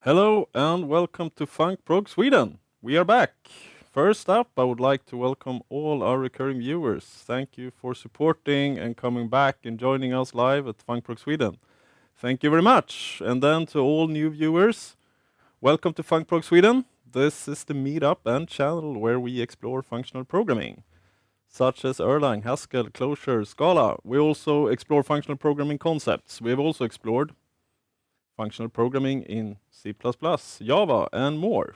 Hello and welcome to Func Prog Sweden. We are back. First up, I would like to welcome all our recurring viewers. Thank you for supporting and coming back and joining us live at Func Prog Sweden. Thank you very much. And then to all new viewers, welcome to Func Prog Sweden. This is the meetup and channel where we explore functional programming, such as Erlang, Haskell, Clojure, Scala. We also explore functional programming concepts. We have also explored functional programming in C++, Java, and more.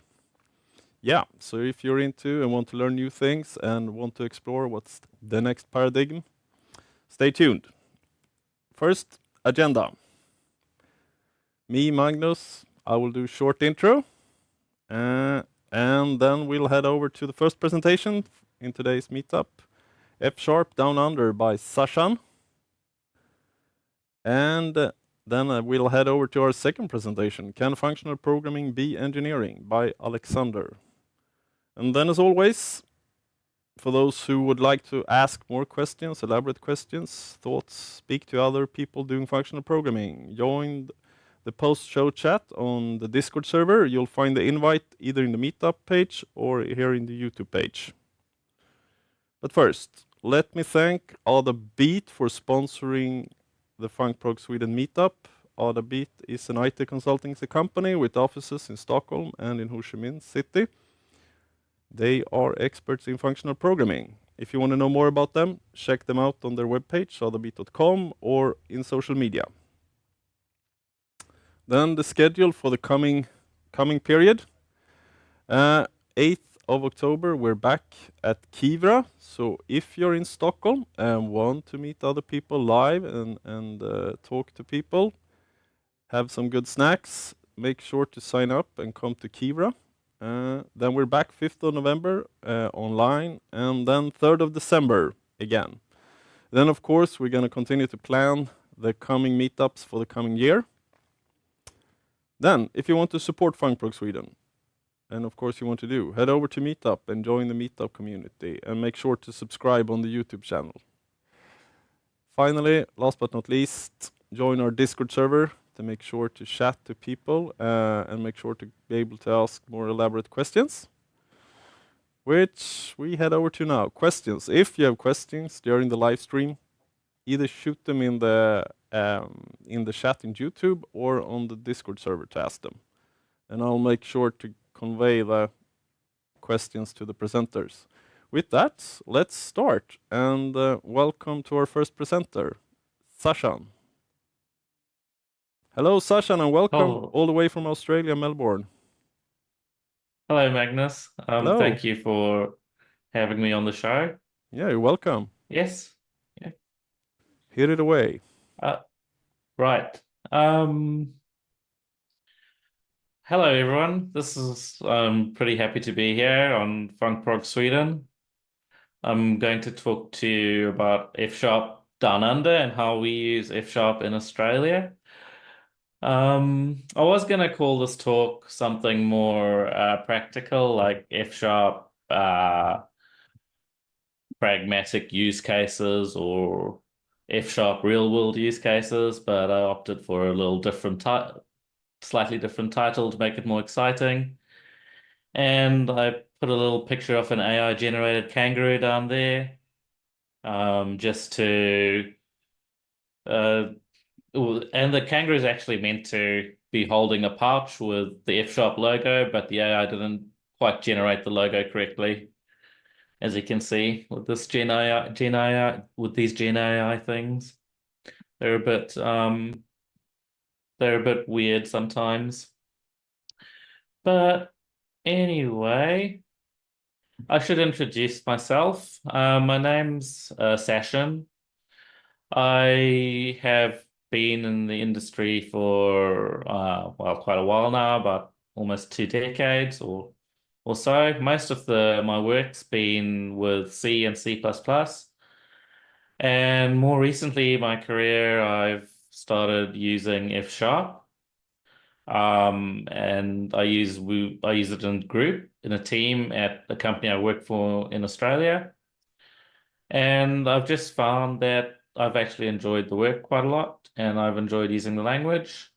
Yeah, so if you're into and want to learn new things and want to explore what's the next paradigm, stay tuned. First, agenda. Me, Magnus, I will do short intro, and then we'll head over to the first presentation in today's meetup, F# Down Under by Sashan. And then we'll head over to our second presentation, Can Functional Programming Be Engineering by Alexander. And then as always, for those who would like to ask more questions, elaborate questions, thoughts, speak to other people doing functional programming, join the post-show chat on the Discord server. You'll find the invite either in the meetup page or here in the YouTube page. But first, let me thank Beat for sponsoring the Func Prog Sweden meetup. Beat is an IT consultancy company with offices in Stockholm and in Ho Chi Minh City. They are experts in functional programming. If you want to know more about them, check them out on their webpage, adabeat.com, or in social media. Then the schedule for the coming period. 8th of October, we're back at Kivra. So if you're in Stockholm and want to meet other people live and talk to people, have some good snacks, make sure to sign up and come to Kivra. Then we're back 5th of November online, and then 3rd of December again. Then, of course, we're going to continue to plan the coming meetups for the coming year. Then, if you want to support Func Prog Sweden, and of course you want to head over to MeetUp and join the MeetUp community, and make sure to subscribe on the YouTube channel. Finally, last but not least, join our Discord server to make sure to chat to people and make sure to be able to ask more elaborate questions, which we head over to now. Questions. If you have questions during the live stream, either shoot them in the chat in YouTube or on the Discord server to ask them. And I'll make sure to convey the questions to the presenters. With that, let's start, and welcome to our first presenter, Sashan. Hello, Sashan, and welcome all the way from Australia, Melbourne. Hello, Magnus. Hello. Thank you for having me on the show. Yeah, you're welcome. Yes. Yeah. Hit it away. Right. Hello, everyone. I'm pretty happy to be here on Func Prog Sweden. I'm going to talk to you about F# Down Under and how we use F# in Australia. I was going to call this talk something more practical, like F# pragmatic use cases or F# real world use cases, but I opted for a little slightly different title to make it more exciting. And I put a little picture of an AI generated kangaroo down there, just to and the kangaroo is actually meant to be holding a pouch with the F# logo, but the AI didn't quite generate the logo correctly, as you can see with this Gen AI with these Gen AI things. They're a bit weird sometimes. But anyway, I should introduce myself. My name's Sashan. I have been in the industry for quite a while now, about almost 2 decades or so. Most of my work's been with C and C++. And more recently in my career, I've started using F#. And I use it in a team at the company I work for in Australia. And I've just found that I've actually enjoyed the work quite a lot, and I've enjoyed using the language.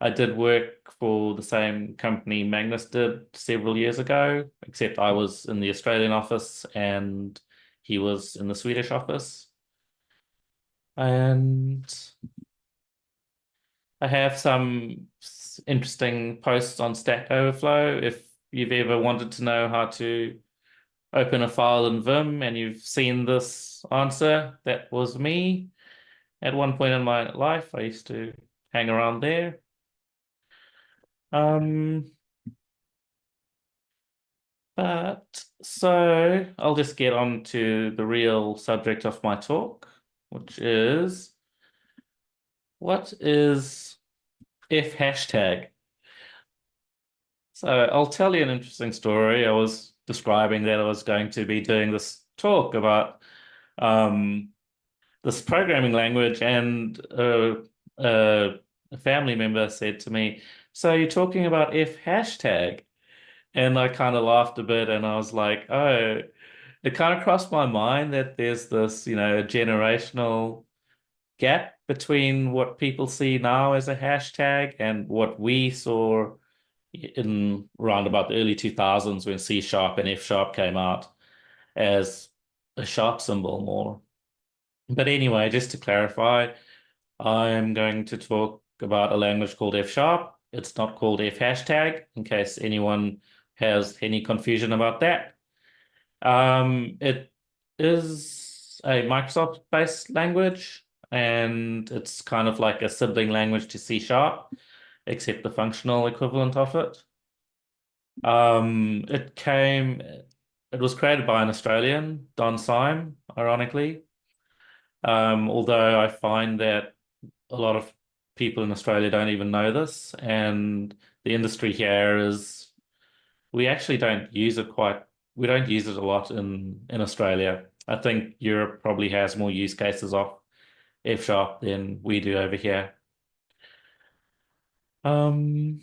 I did work for the same company Magnus did several years ago, except I was in the Australian office and he was in the Swedish office. And I have some interesting posts on Stack Overflow. If you've ever wanted to know how to open a file in Vim and you've seen this answer, that was me. At one point in my life, I used to hang around there. Um, but so I'll just get on to the real subject of my talk, which is what is F hashtag? So I'll tell you an interesting story. I was describing that I was going to be doing this talk about um, this programming language, and a family member said to me, "So you're talking about F hashtag?" And I kind of laughed a bit, and I was like, "Oh." It kind of crossed my mind that there's this, generational gap between what people see now as a hashtag and what we saw in around about the early 2000s when C sharp and F sharp came out as a sharp symbol more. But anyway, just to clarify, I'm going to talk about a language called F sharp. It's not called F hashtag, in case anyone has any confusion about that. It is a Microsoft-based language, and it's kind of like a sibling language to C sharp, except the functional equivalent of it. It was created by an Australian, Don Syme, ironically. Although I find that a lot of people in Australia don't even know this, and the industry here is we actually don't use it quite. We don't use it a lot in Australia. I think Europe probably has more use cases of F sharp than we do over here. Um,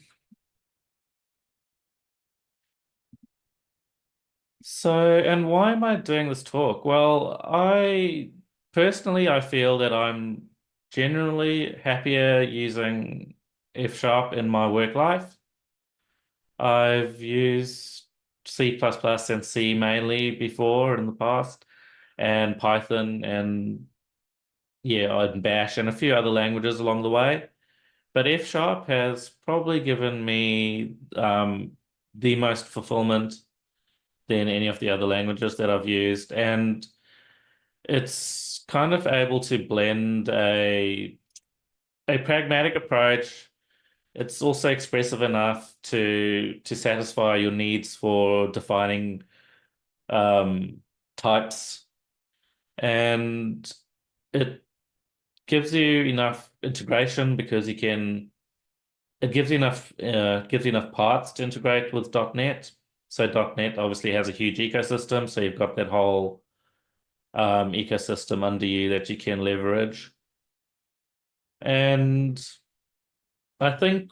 and why am I doing this talk? Well, I feel that I'm generally happier using F sharp in my work life. I've used C++ and C mainly before in the past, and Python and yeah, and Bash and a few other languages along the way. But F sharp has probably given me the most fulfillment than any of the other languages that I've used. And it's kind of able to blend a pragmatic approach. It's also expressive enough to satisfy your needs for defining um, types, and it gives you enough integration because you can. It gives you enough parts to integrate with .NET. So .NET obviously has a huge ecosystem, so you've got that whole ecosystem under you that you can leverage. And I think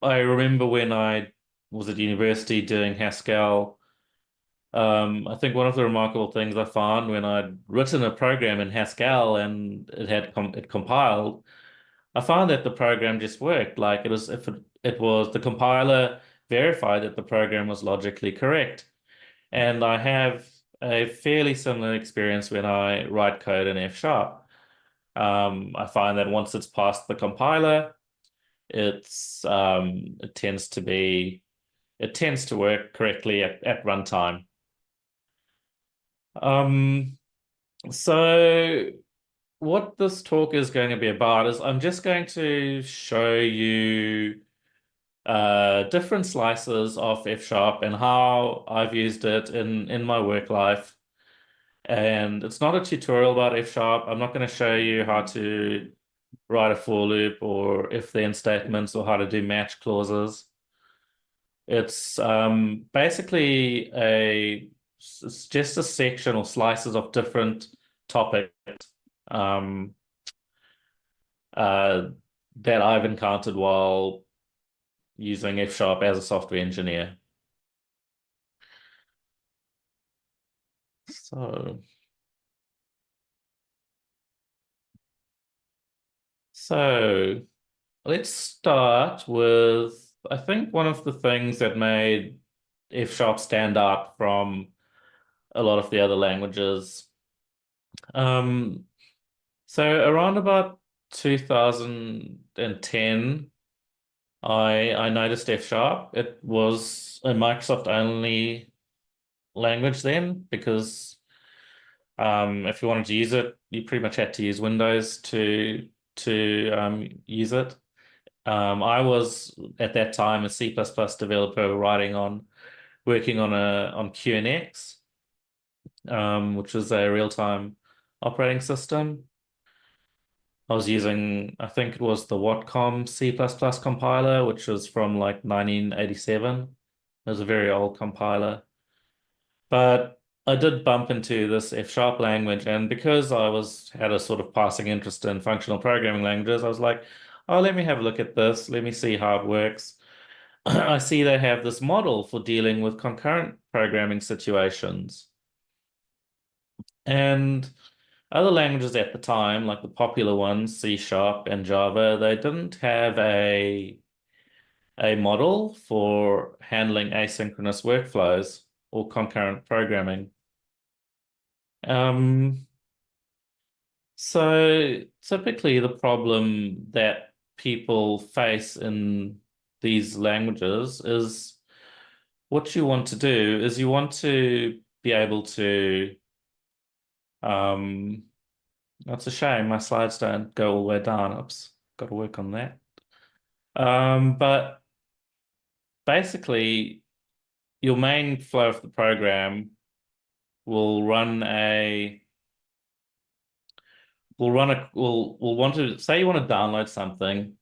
I remember when I was at university doing Haskell. I think one of the remarkable things I found when I'd written a program in Haskell and it compiled, I found that the program just worked. Like it was if it was the compiler verified that the program was logically correct. And I have a fairly similar experience when I write code in F sharp. I find that once it's past the compiler, it tends to work correctly at runtime. Um, so what this talk is going to be about is I'm just going to show you different slices of F sharp and how I've used it in my work life. And it's not a tutorial about F sharp. I'm not going to show you how to write a for loop or if then statements or how to do match clauses. It's basically it's just a section or slices of different topics um, uh, that I've encountered while using F sharp as a software engineer. So, so let's start with, I think one of the things that made F sharp stand out from a lot of the other languages. Um, so around about 2010, I noticed F sharp. It was a Microsoft only language then because if you wanted to use it, you pretty much had to use Windows to use it. I was at that time a C++ developer working on QNX, which was a real-time operating system. I was using, I think it was the Whatcom C++ compiler, which was from like 1987. It was a very old compiler. But I did bump into this F sharp language, and because had a sort of passing interest in functional programming languages, I was like, oh, let me have a look at this. Let me see how it works. I see they have this model for dealing with concurrent programming situations. And other languages at the time, like the popular ones, C Sharp and Java, they didn't have a model for handling asynchronous workflows or concurrent programming. Um, so typically the problem that people face in these languages is what you want to do is you want to be able to um that's a shame my slides don't go all the way down. Oops, got to work on that. But basically your main flow of the program will run a will want to say you want to download something,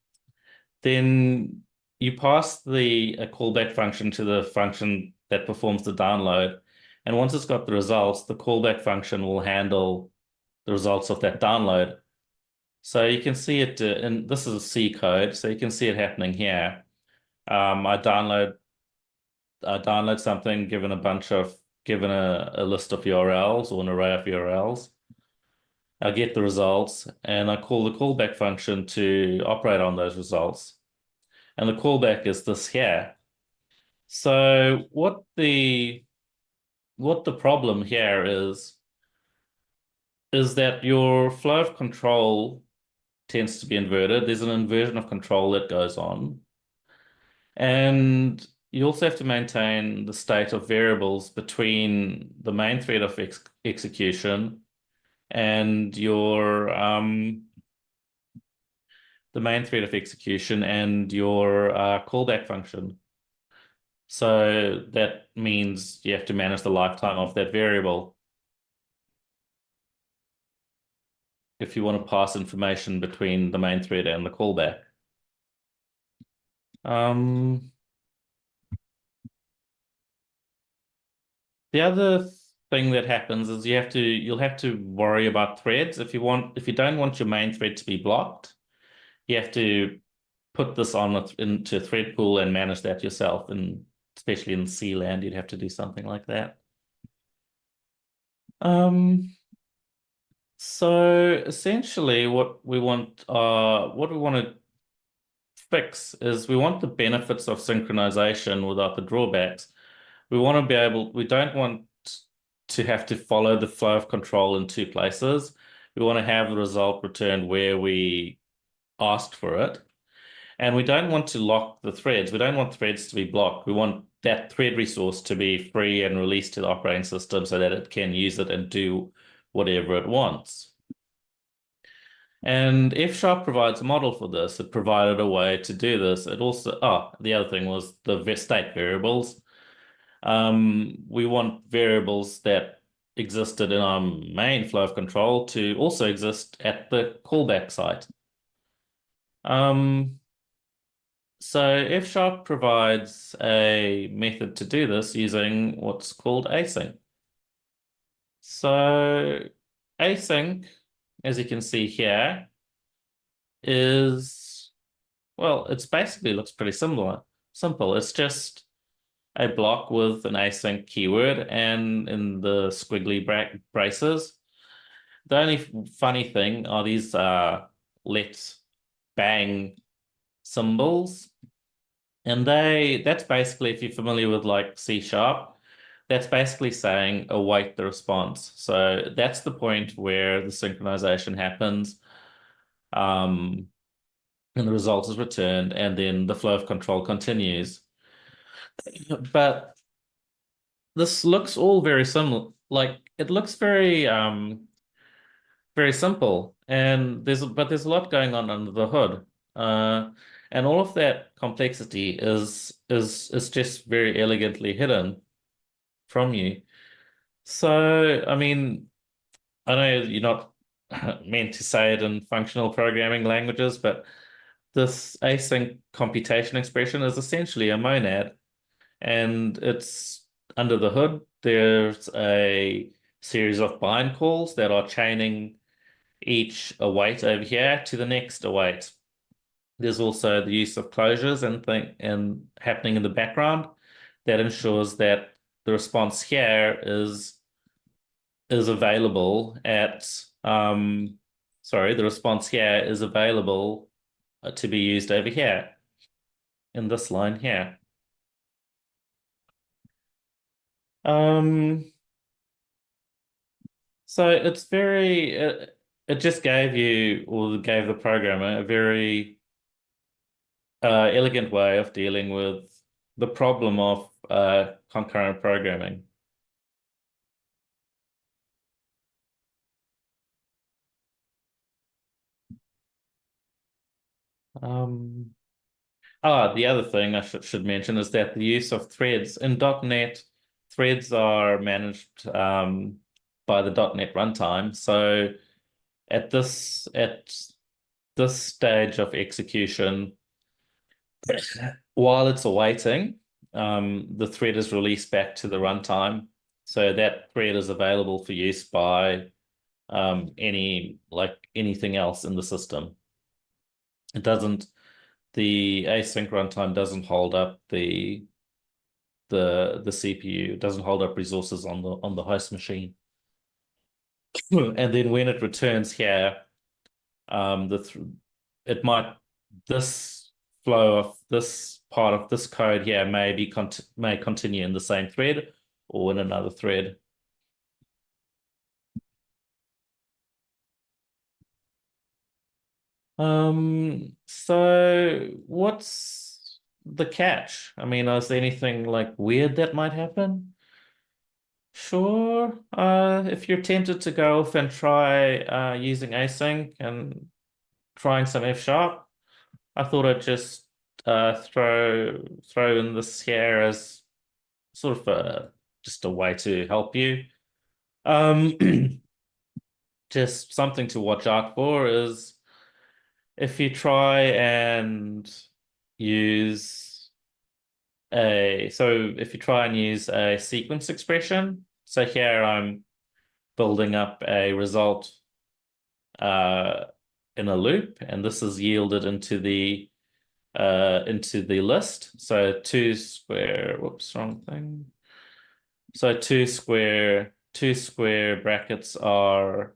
then you pass a callback function to the function that performs the download. And once it's got the results, the callback function will handle the results of that download. So you can see it, and this is a C code, so you can see it happening here. I download something given a list of URLs or an array of URLs. I get the results and I call the callback function to operate on those results. And the callback is this here. So what the problem here is that your flow of control tends to be inverted. There's an inversion of control that goes on. And you also have to maintain the state of variables between the main thread of execution and the main thread of execution and your callback function. So that means you have to manage the lifetime of that variable if you want to pass information between the main thread and the callback. The other thing that happens is you'll have to worry about threads. If you don't want your main thread to be blocked, you have to put this into thread pool and manage that yourself. And especially in C land, you'd have to do something like that. So essentially what we want to fix is we want the benefits of synchronization without the drawbacks. We don't want to have to follow the flow of control in two places. We want to have the result returned where we asked for it. And we don't want to lock the threads. We don't want threads to be blocked. We want that thread resource to be free and released to the operating system so that it can use it and do whatever it wants. And F Sharp provides a model for this. It provided a way to do this. It also, the other thing was the state variables. We want variables that existed in our main flow of control to also exist at the callback site. So F Sharp provides a method to do this using what's called async. So async, as you can see here, it's basically looks pretty similar. Simple. It's just a block with an async keyword and in the squiggly braces. The only funny thing are these let's bang symbols. And that's basically, if you're familiar with like C#, that's basically saying await the response. So that's the point where the synchronization happens, and the result is returned, and then the flow of control continues. But this looks all very similar. Like it looks very simple, and there's a lot going on under the hood. Uh, and all of that complexity is just very elegantly hidden from you. So, I mean, I know you're not meant to say it in functional programming languages, but this async computation expression is essentially a monad, and it's under the hood. There's a series of bind calls that are chaining each await over here to the next await. There's also the use of closures and happening in the background that ensures that the response here is available at the response here is available to be used over here in this line here. Um, so it's very it just gave you or gave the programmer a very elegant way of dealing with the problem of concurrent programming. Um, the other thing I should mention is that the use of threads in .NET, threads are managed by the .NET runtime. So at this stage of execution, while it's awaiting, the thread is released back to the runtime. So that thread is available for use by anything else in the system. It doesn't the async runtime doesn't hold up the CPU, it doesn't hold up resources on the host machine. And then when it returns here, it might this flow of this part of this code here may continue in the same thread or in another thread. So what's the catch? I mean, is there anything like weird that might happen? Sure. If you're tempted to go off and try using async and trying some F sharp, I thought I'd just throw in this here as sort of just a way to help you. Um, just something to watch out for is if you try and use if you try and use a sequence expression, so here I'm building up a result uh, in a loop, and this is yielded into the list. So two square, whoops, wrong thing. So two square brackets are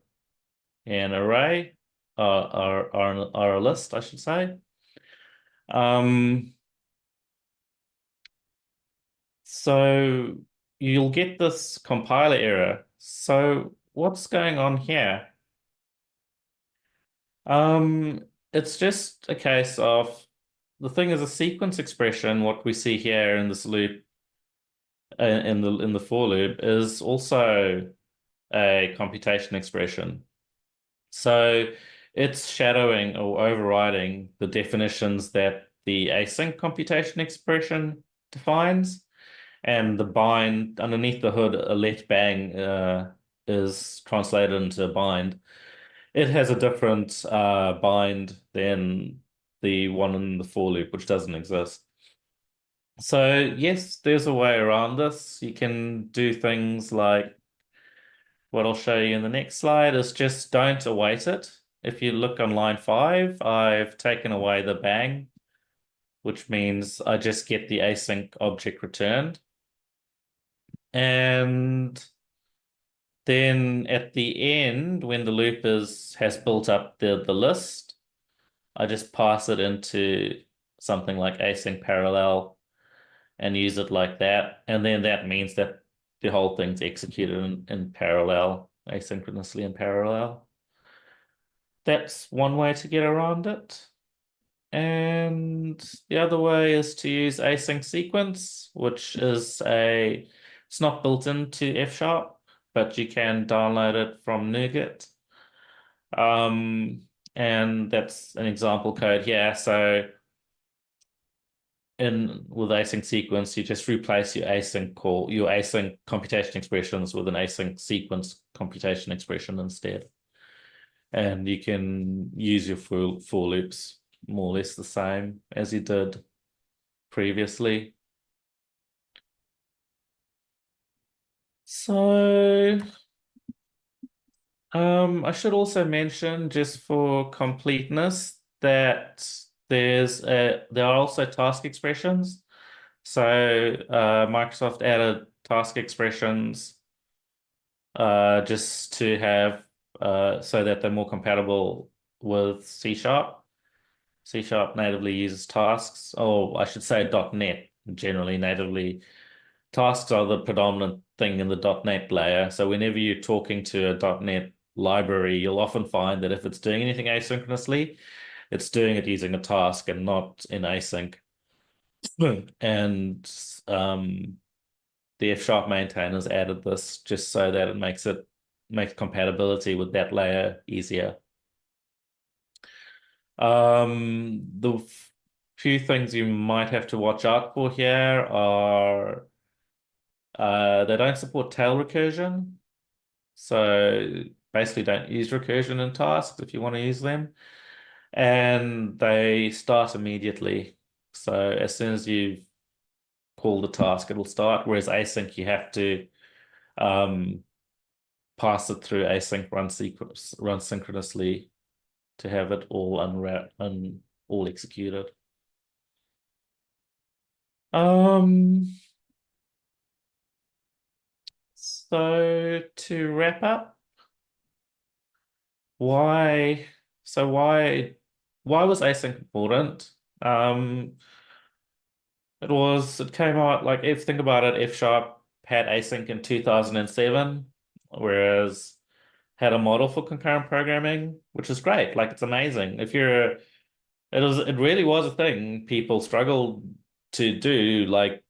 an array, are a list, I should say. So you'll get this compiler error. So what's going on here? It's just a case of the thing is a sequence expression. What we see here in this loop, in the for loop, is also a computation expression. So it's shadowing or overriding the definitions that the async computation expression defines, and the bind underneath the hood, a let bang is translated into bind. It has a different bind than the one in the for loop, which doesn't exist. So yes, there's a way around this. You can do things like what I'll show you in the next slide is just don't await it. If you look on line 5, I've taken away the bang, which means I just get the async object returned. And then at the end, when the loop has built up the list, I just pass it into something like async parallel and use it like that. And then that means that the whole thing's executed in parallel, asynchronously in parallel. That's one way to get around it. And the other way is to use async sequence, which is it's not built into F sharp, but you can download it from NuGet. And that's an example code here. So with async sequence, you just replace your async computation expressions with an async sequence computation expression instead. And you can use your for loops more or less the same as you did previously. So I should also mention, just for completeness, that there are also task expressions. So Microsoft added task expressions just to have so that they're more compatible with C sharp. C sharp natively uses tasks, or I should say .NET generally natively. Tasks are the predominant thing in the .NET layer. So whenever you're talking to a .NET library, you'll often find that if it's doing anything asynchronously, it's doing it using a task and not in async. And the F sharp maintainers added this just so that it makes compatibility with that layer easier. The few things you might have to watch out for here are they don't support tail recursion. So basically don't use recursion in tasks if you want to use them. And they start immediately. So as soon as you call the task, it'll start. Whereas async, you have to pass it through async run synchronously to have it all unwrapped and all executed. So to wrap up, why so why was async important? It came out like, if think about it, F sharp had async in 2007, whereas had a model for concurrent programming, which is great. Like, it's amazing. It really was a thing people struggled to do like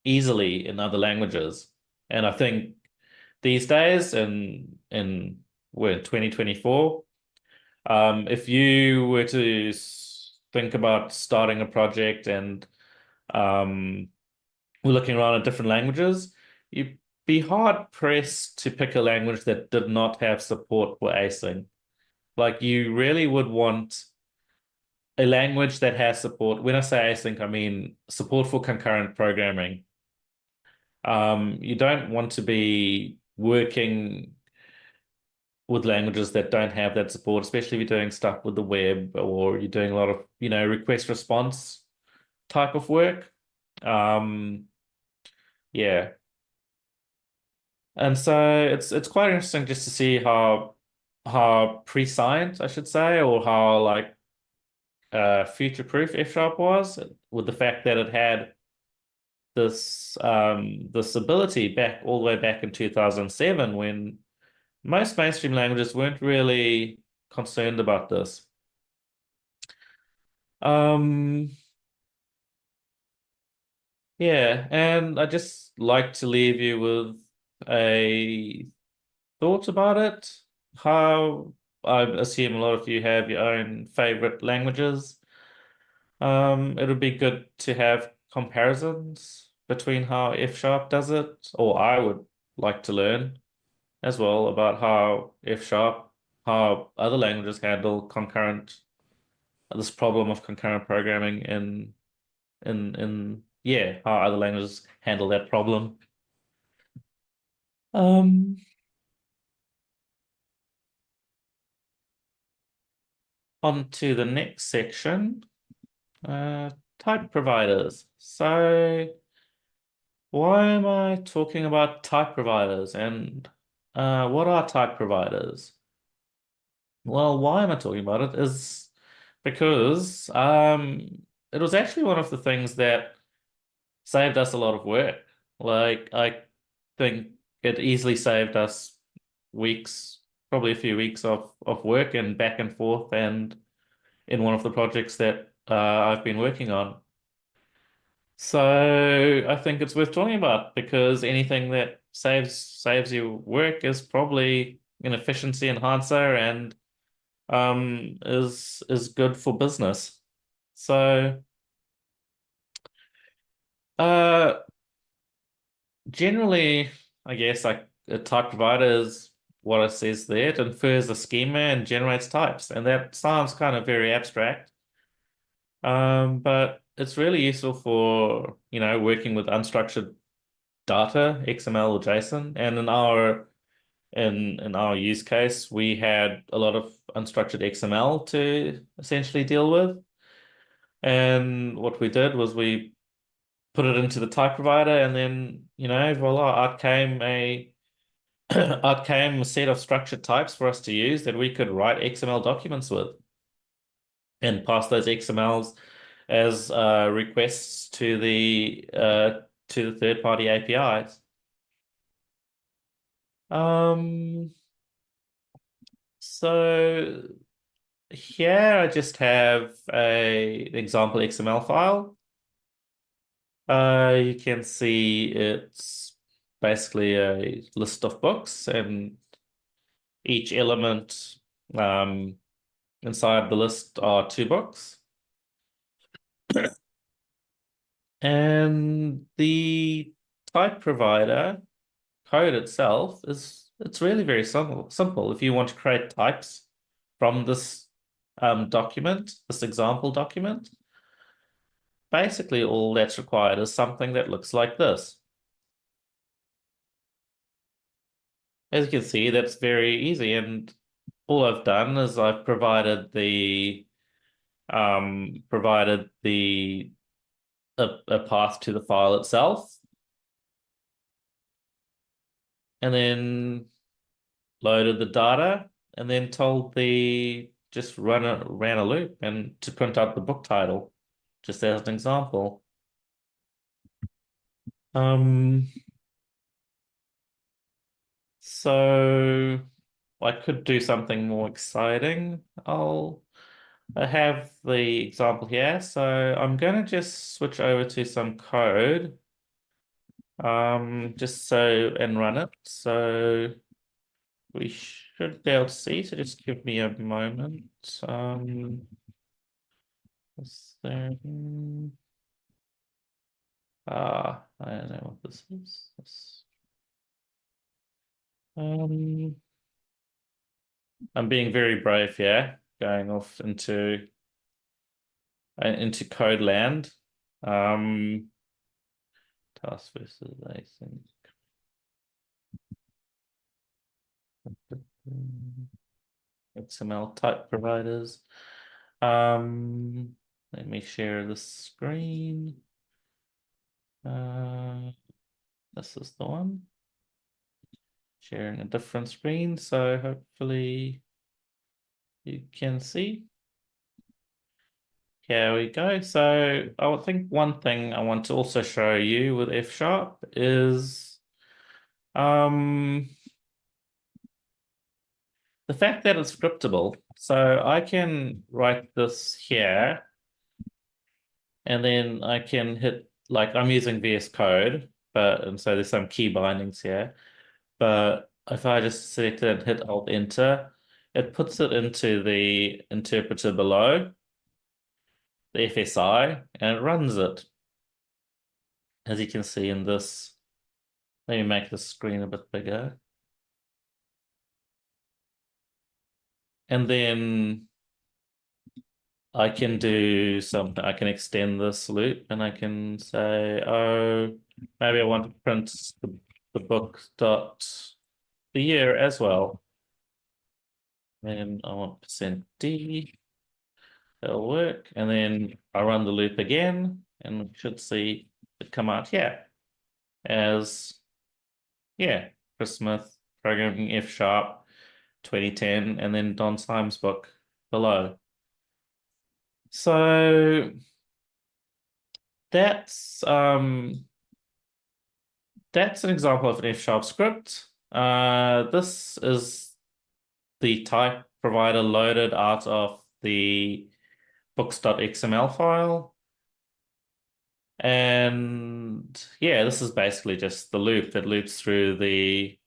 easily in other languages. And I think these days we're in 2024, if you were to think about starting a project and we're looking around at different languages, you'd be hard pressed to pick a language that did not have support for async. Like, you really would want a language that has support. When I say async, I mean support for concurrent programming. You don't want to be working with languages that don't have that support, especially if you're doing stuff with the web or you're doing a lot of, request response type of work. Yeah. And so it's quite interesting just to see how pre-science, I should say, or how like future-proof F sharp was, with the fact that it had this ability back all the way back in 2007, when most mainstream languages weren't really concerned about this. Um, yeah, and I just like to leave you with a thought about it. How I assume a lot of you have your own favorite languages. It would be good to have comparisons between how F sharp does it, or I would like to learn as well about how other languages handle this problem of concurrent programming in how other languages handle that problem. Um, On to the next section, type providers. So why am I talking about type providers, and what are type providers? Well, why am I talking about it is because it was actually one of the things that saved us a lot of work. Like I think it easily saved us weeks, probably a few weeks of work and back and forth, and in one of the projects that I've been working on. So I think it's worth talking about because anything that saves you work is probably an efficiency enhancer and is good for business. So uh generally I guess like a type provider is what it says there. It infers a schema and generates types. And that sounds kind of very abstract. But it's really useful for, working with unstructured data, XML or JSON. And in our use case, we had a lot of unstructured XML to essentially deal with. And what we did was we put it into the type provider, and then, voila, out came a set of structured types for us to use that we could write XML documents with and pass those XMLs as requests to the third-party APIs. So here I just have an example XML file. You can see it's basically a list of books, and each element inside the list are 2 books. And the type provider code itself it's really very simple. If you want to create types from this document, this example document, basically all that's required is something that looks like this. As you can see, that's very easy, and all I've done is I've provided a path to the file itself, and then loaded the data, and then told just ran a loop and to print out the book title, just as an example. So I could do something more exciting. I have the example here, so I'm going to just switch over to some code, just so and run it. So we should be able to see. So just give me a moment. Is there? I don't know what this is. I'm being very brave here, going off into code land. Task versus async. XML type providers. Let me share the screen. This is the one. Sharing a different screen, so hopefully you can see. Here we go. So I think one thing I want to also show you with F# is the fact that it's scriptable. So I can write this here, and then I can hit, like, I'm using VS Code, and so there's some key bindings here. But if I just select it and hit Alt Enter, it puts it into the interpreter below, the FSI, and it runs it. As you can see in this, let me make the screen a bit bigger. And then I can do something. I can extend this loop, and I can say, oh, maybe I want to print the book dot the year as well. And I want %d. That'll work. And then I run the loop again, and we should see it come out here as, yeah, Chris Smith, programming F# 2010, and then Don Symes' book below. So that's um that's an example of an F# script. This is the type provider loaded out of the books.xml file. And yeah, this is basically just the loop that loops through the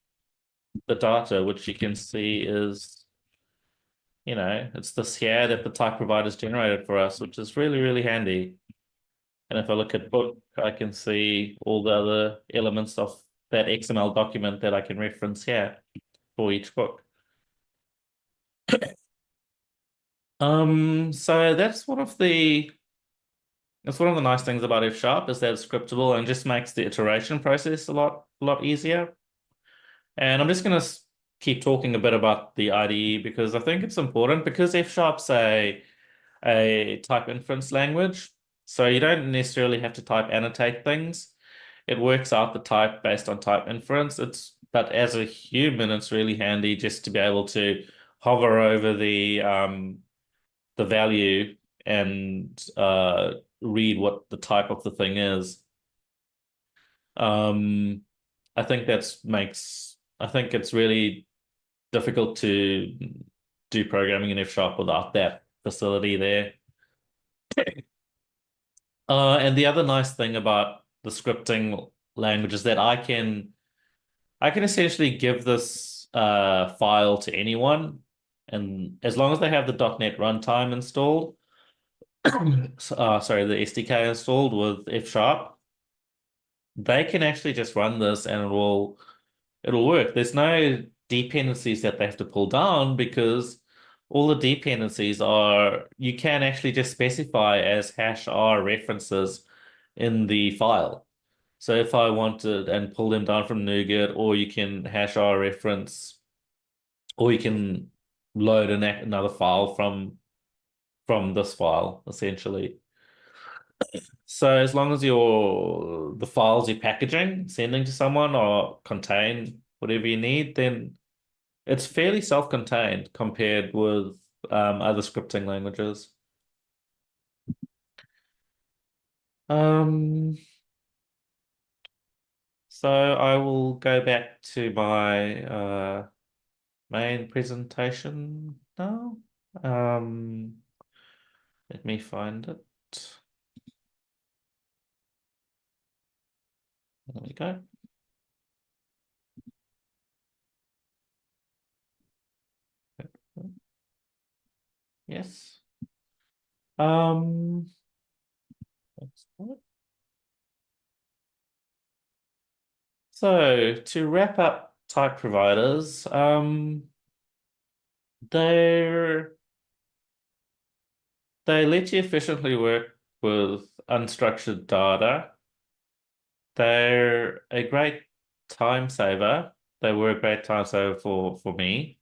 data, which you can see is, it's this here that the type provider's generated for us, which is really, really handy. And if I look at book, I can see all the other elements of that XML document that I can reference here for each book. So that's one of the nice things about F# is that it's scriptable and just makes the iteration process a lot easier. And I'm just going to keep talking a bit about the IDE because I think it's important because F#'s a type inference language. So you don't necessarily have to type annotate things. It works out the type based on type inference. But as a human, it's really handy just to be able to hover over the value and read what the type of the thing is. Um, I think it's really difficult to do programming in F# without that facility there. And the other nice thing about the scripting language is that I can essentially give this file to anyone, and as long as they have the .NET runtime installed, sorry, the SDK installed with F#, they can actually just run this and it'll work. There's no dependencies that they have to pull down because all the dependencies you can actually just specify as #r references in the file. So if I wanted and pull them down from NuGet, or you can #r reference, or you can load another file from this file, essentially. So as long as the files you're packaging, sending to someone or contain whatever you need, then it's fairly self-contained compared with other scripting languages. Um, so I will go back to my main presentation now. Let me find it. There we go. Yes. Um, so to wrap up type providers, they're they let you efficiently work with unstructured data. They're a great time saver. They were a great time saver for me.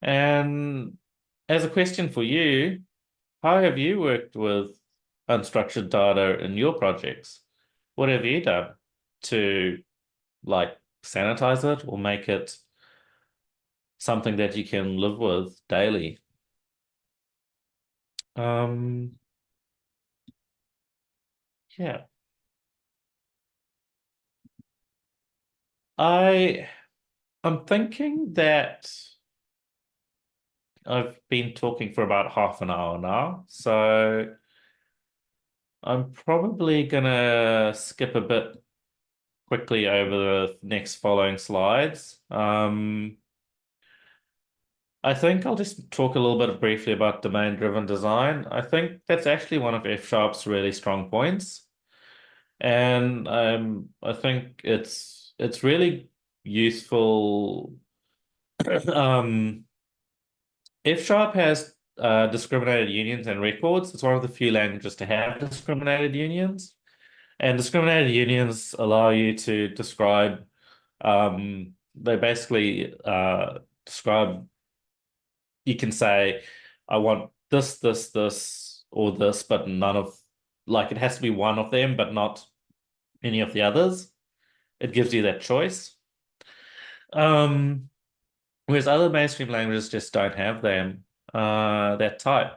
And as a question for you, how have you worked with unstructured data in your projects? What have you done to like sanitize it or make it something that you can live with daily? Um, yeah. I I'm thinking that I've been talking for about half an hour now, so I'm probably gonna skip a bit quickly over the next following slides. I think I'll just talk a little bit briefly about domain-driven design. I think that's actually one of F#'s really strong points, and I think it's really useful. Um, F# has discriminated unions and records. It's one of the few languages to have discriminated unions. And discriminated unions allow you to describe, they basically describe, you can say, I want this, or this, but none of, like it has to be one of them, but not any of the others. It gives you that choice. Um, Whereas other mainstream languages just don't have them, that type.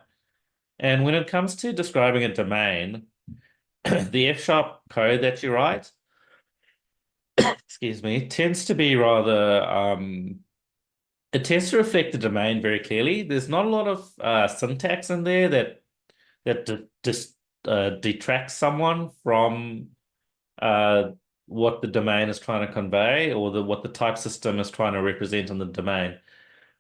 And when it comes to describing a domain, the F# code that you write, excuse me, tends to be rather it tends to reflect the domain very clearly. There's not a lot of syntax in there that just detracts someone from uh, what the domain is trying to convey or what the type system is trying to represent in the domain,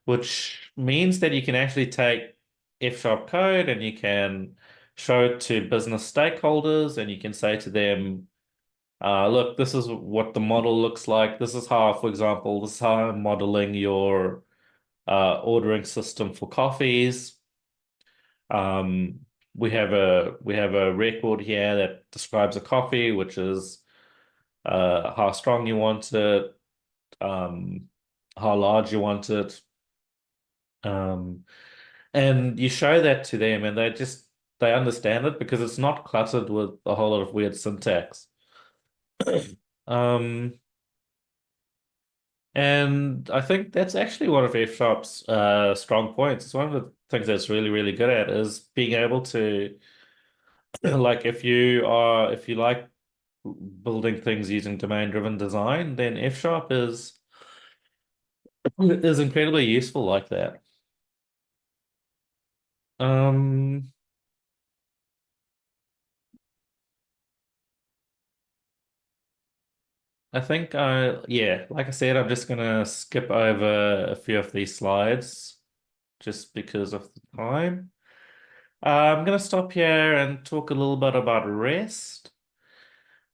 which means that you can actually take F# code and you can show it to business stakeholders and you can say to them, look, this is what the model looks like. This is how, for example, this is how I'm modeling your ordering system for coffees. Um, we have a record here that describes a coffee, which is how strong you want it, um, how large you want it, um, and you show that to them, and they understand it because it's not cluttered with a whole lot of weird syntax. Um, and I think that's actually one of F-Sharp's strong points. It's one of the things that's really, really good at is being able to like if you like building things using domain-driven design, then F# is incredibly useful like that. Um, I think yeah, like I said, I'm just gonna skip over a few of these slides just because of the time. I'm gonna stop here and talk a little bit about REST.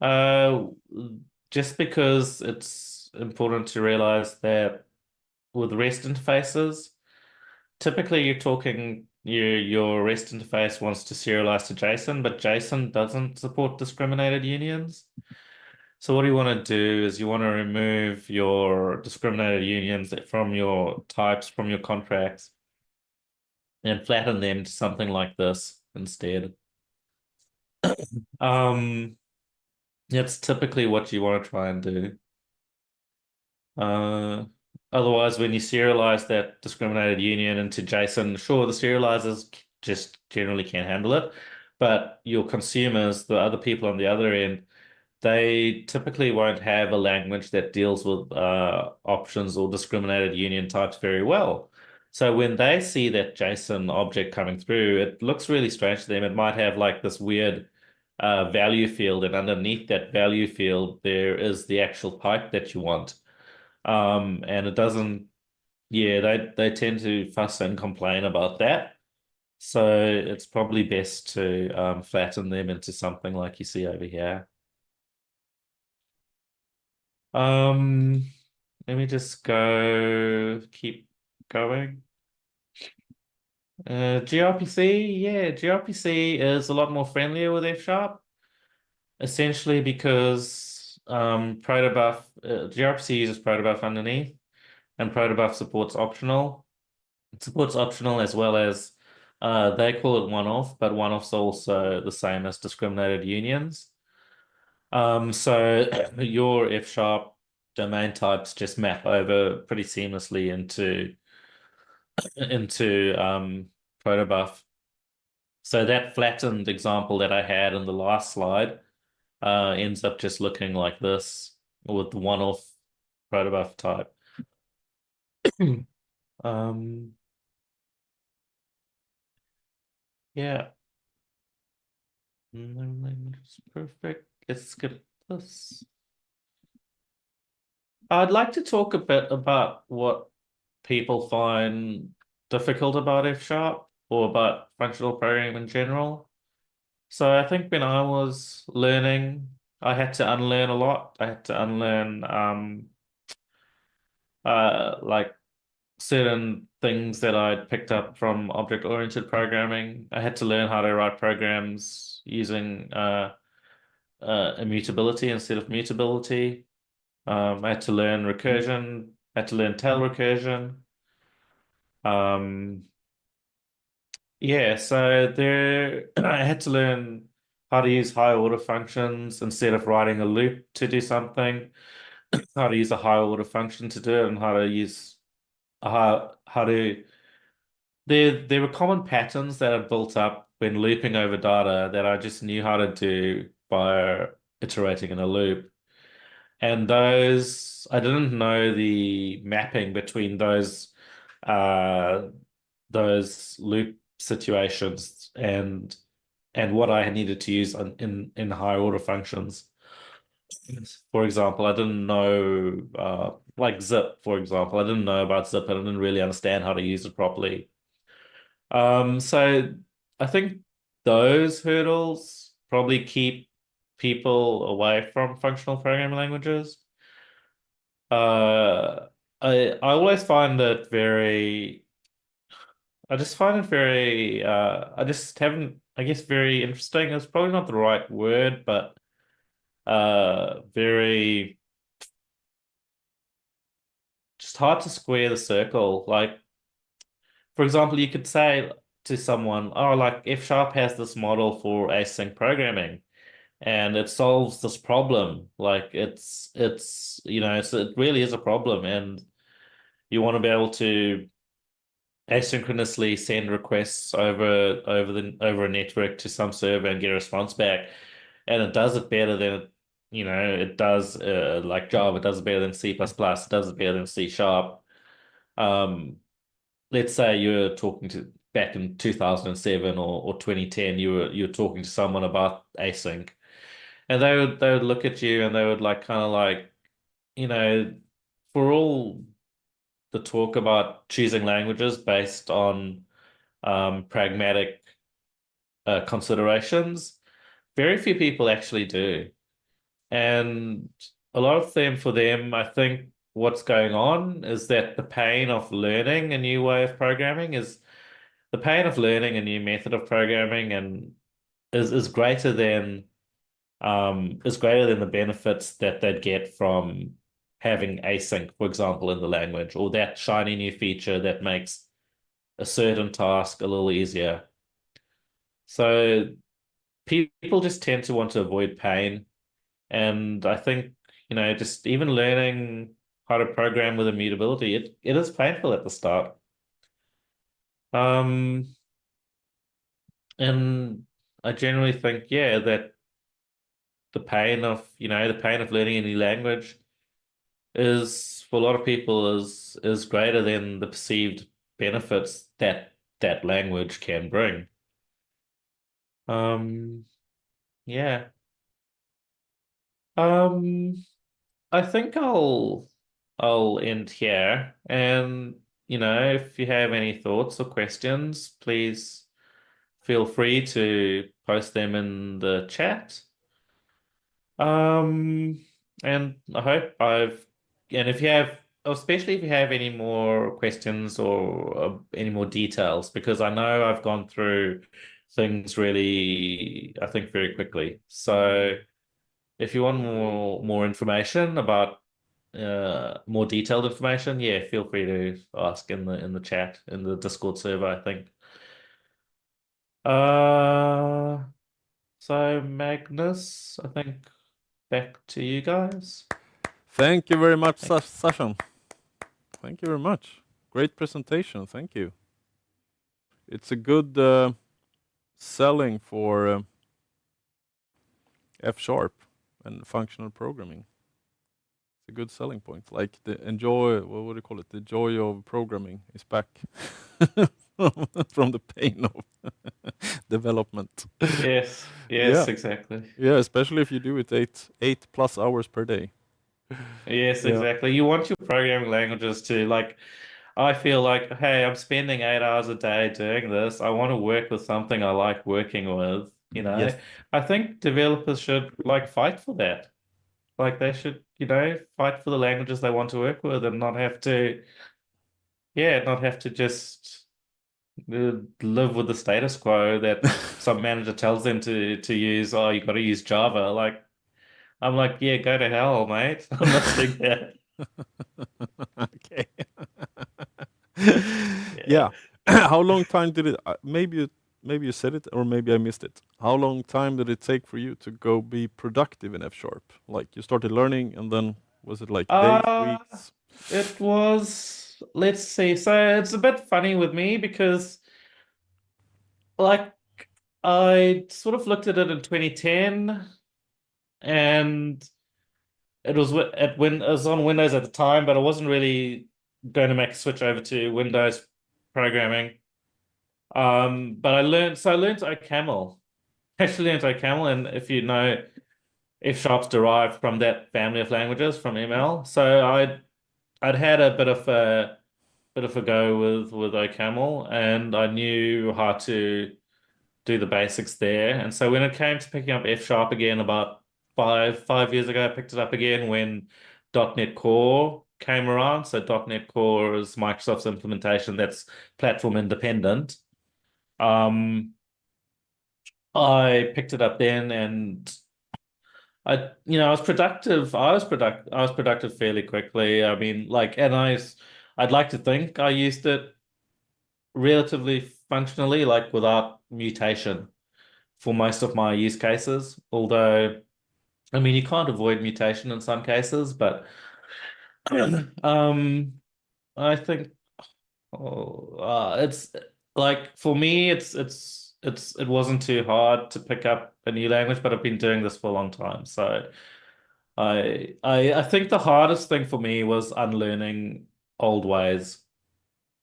Uh, just because it's important to realize that with REST interfaces, typically you're talking your REST interface wants to serialize to JSON, but JSON doesn't support discriminated unions. So what you want to do is you want to remove your discriminated unions from your types, from your contracts, and flatten them to something like this instead. Um, that's typically what you want to try and do. Uh, Otherwise, when you serialize that discriminated union into JSON, sure, the serializers just generally can't handle it, but your consumers, the other people on the other end, they typically won't have a language that deals with options or discriminated union types very well. So when they see that JSON object coming through, it looks really strange to them. It might have like this weird value field, and underneath that value field, there is the actual type that you want. And it doesn't, yeah, they tend to fuss and complain about that. So it's probably best to flatten them into something like you see over here. Um, Let me just keep going. gRPC, yeah, gRPC is a lot more friendlier with F#, essentially because protobuf, gRPC uses protobuf underneath, and protobuf supports optional. It supports optional as well as they call it one-off, but one-off's also the same as discriminated unions. So your F# domain types just map over pretty seamlessly into protobuf. So that flattened example that I had in the last slide ends up just looking like this with the one-off protobuf type. Um, yeah. It's perfect. Let's skip this. I'd like to talk a bit about what people find difficult about F# or about functional programming in general. So I think when I was learning, I had to unlearn a lot. I had to unlearn like certain things that I'd picked up from object-oriented programming. I had to learn how to write programs using immutability instead of mutability. I had to learn recursion. I had to learn tail recursion. Um, yeah, so there I had to learn how to use high order functions instead of writing a loop to do something, how to use a high order function to do it, and how to use how to there were common patterns that I built up when looping over data that I just knew how to do by iterating in a loop. And those, I didn't know the mapping between uh, those loop situations and what I needed to use in higher order functions. For example, I didn't know like zip, for example. I didn't know about zip and I didn't really understand how to use it properly. So I think those hurdles probably keep people away from functional programming languages. Uh, I always find it very. I just find it very. I just haven't. I guess very interesting. It's probably not the right word, but very just hard to square the circle. Like, for example, you could say to someone, "Oh, like F sharp has this model for async programming." And it solves this problem. Like it really is a problem, and you want to be able to asynchronously send requests over a network to some server and get a response back, and it does it better than it does like Java. It does it better than C++. It does it better than C sharp. Um, let's say you're talking to back in 2007 or 2010, you were talking to someone about async. And they would look at you and they would like kind of like, you know, for all the talk about choosing languages based on pragmatic considerations, very few people actually do. And a lot of them, for them, I think what's going on is that the pain of learning a new way of programming is the pain of learning a new method of programming and is greater than the benefits that they'd get from having async, for example, in the language, or that shiny new feature that makes a certain task a little easier. So people just tend to want to avoid pain. And I think, just even learning how to program with immutability, it is painful at the start. Um, and I generally think, yeah, that the pain of learning a new language is for a lot of people is greater than the perceived benefits that that language can bring. Um, yeah. Um, I think I'll end here. And if you have any thoughts or questions, please feel free to post them in the chat. Um, and I hope and if you have, especially if you have any more questions or any more details, because I know I've gone through things really, I think, very quickly. So if you want more information about more detailed information, yeah, feel free to ask in the chat in the Discord server, I think. Uh, so Magnus, I think back to you guys. Thank you very much, Thank you. Sashan. Thank you very much. Great presentation. Thank you. It's a good selling for F sharp and functional programming. It's a good selling point. Like the enjoy, what would you call it? The joy of programming is back from the pain of development. Yes, Yeah, yes, exactly. yeah. Especially if you do it eight plus hours per day. Yes, Yeah. exactly. You want your programming languages to like, I feel like, hey, I'm spending 8 hours a day doing this. I want to work with something I like working with, you Yes. know. I think developers should like fight for that. Like they should, fight for the languages they want to work with and not have to just live with the status quo that some manager tells them to use. Oh, you got to use Java. Like, I'm like, yeah, go to hell, mate. I'm not doing that. Okay. Yeah. Yeah. How long time did it? Maybe you said it, or maybe I missed it. How long time did it take for you to go be productive in F sharp? Like you started learning, and then was it like days, Uh, weeks? it was, let's see. So it's a bit funny with me because like I sort of looked at it in 2010. and it was when it was on Windows at the time, but I wasn't really going to make a switch over to Windows programming. But I learned OCaml. Actually learned OCaml, and if you know, F#'s derived from that family of languages from ML. So I'd had a bit of a go with OCaml, and I knew how to do the basics there. And so when it came to picking up F# again about five years ago, I picked it up again when .NET Core came around. So .NET Core is Microsoft's implementation that's platform independent. I picked it up then, and I was productive. I was productive fairly quickly. I mean, I'd like to think I used it relatively functionally, like without mutation for most of my use cases. Although, I mean, you can't avoid mutation in some cases, but I think it's like for me, it wasn't too hard to pick up a new language, but I've been doing this for a long time, so I think the hardest thing for me was unlearning old ways.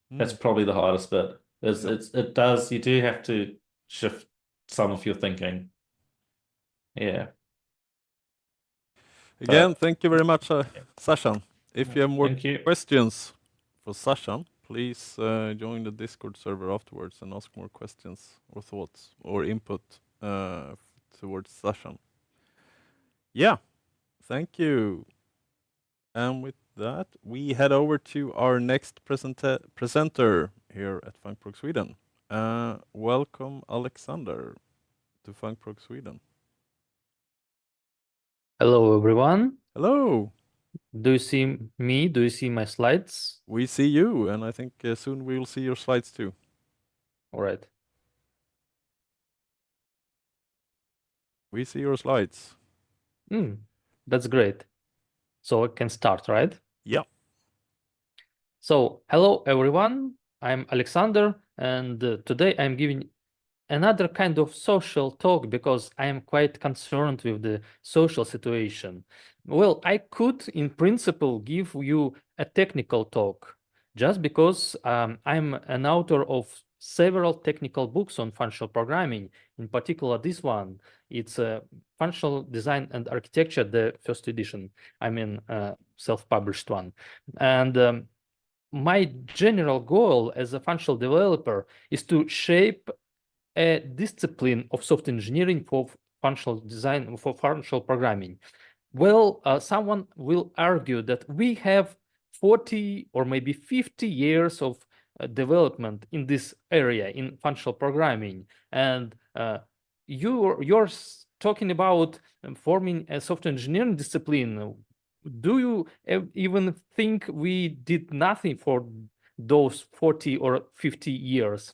That's probably the hardest bit. You do have to shift some of your thinking. Yeah. Again, But thank you very much, Sashan. If you have more thank you. questions for Sashan, please join the Discord server afterwards and ask more questions or thoughts or input towards Sashan. Yeah, thank you. And with that, we head over to our next presenter here at Func Prog Sweden. Welcome, Alexander, to Func Prog Sweden. Hello, everyone. Hello. Do you see me? Do you see my slides? We see you, and I think soon we will see your slides too. All right. We see your slides. That's great. So I can start, right? Yeah. So, hello, everyone. I'm Alexander, and today I'm giving another kind of social talk because I am quite concerned with the social situation. Well, I could, in principle, give you a technical talk just because I'm an author of several technical books on functional programming. In particular, this one, it's Functional Design and Architecture, the first edition. I mean, self-published one. And my general goal as a functional developer is to shape a discipline of software engineering for functional design, for functional programming. Well, someone will argue that we have 40 or maybe 50 years of development in this area in functional programming, and you're talking about forming a software engineering discipline. Do you even think we did nothing for those 40 or 50 years?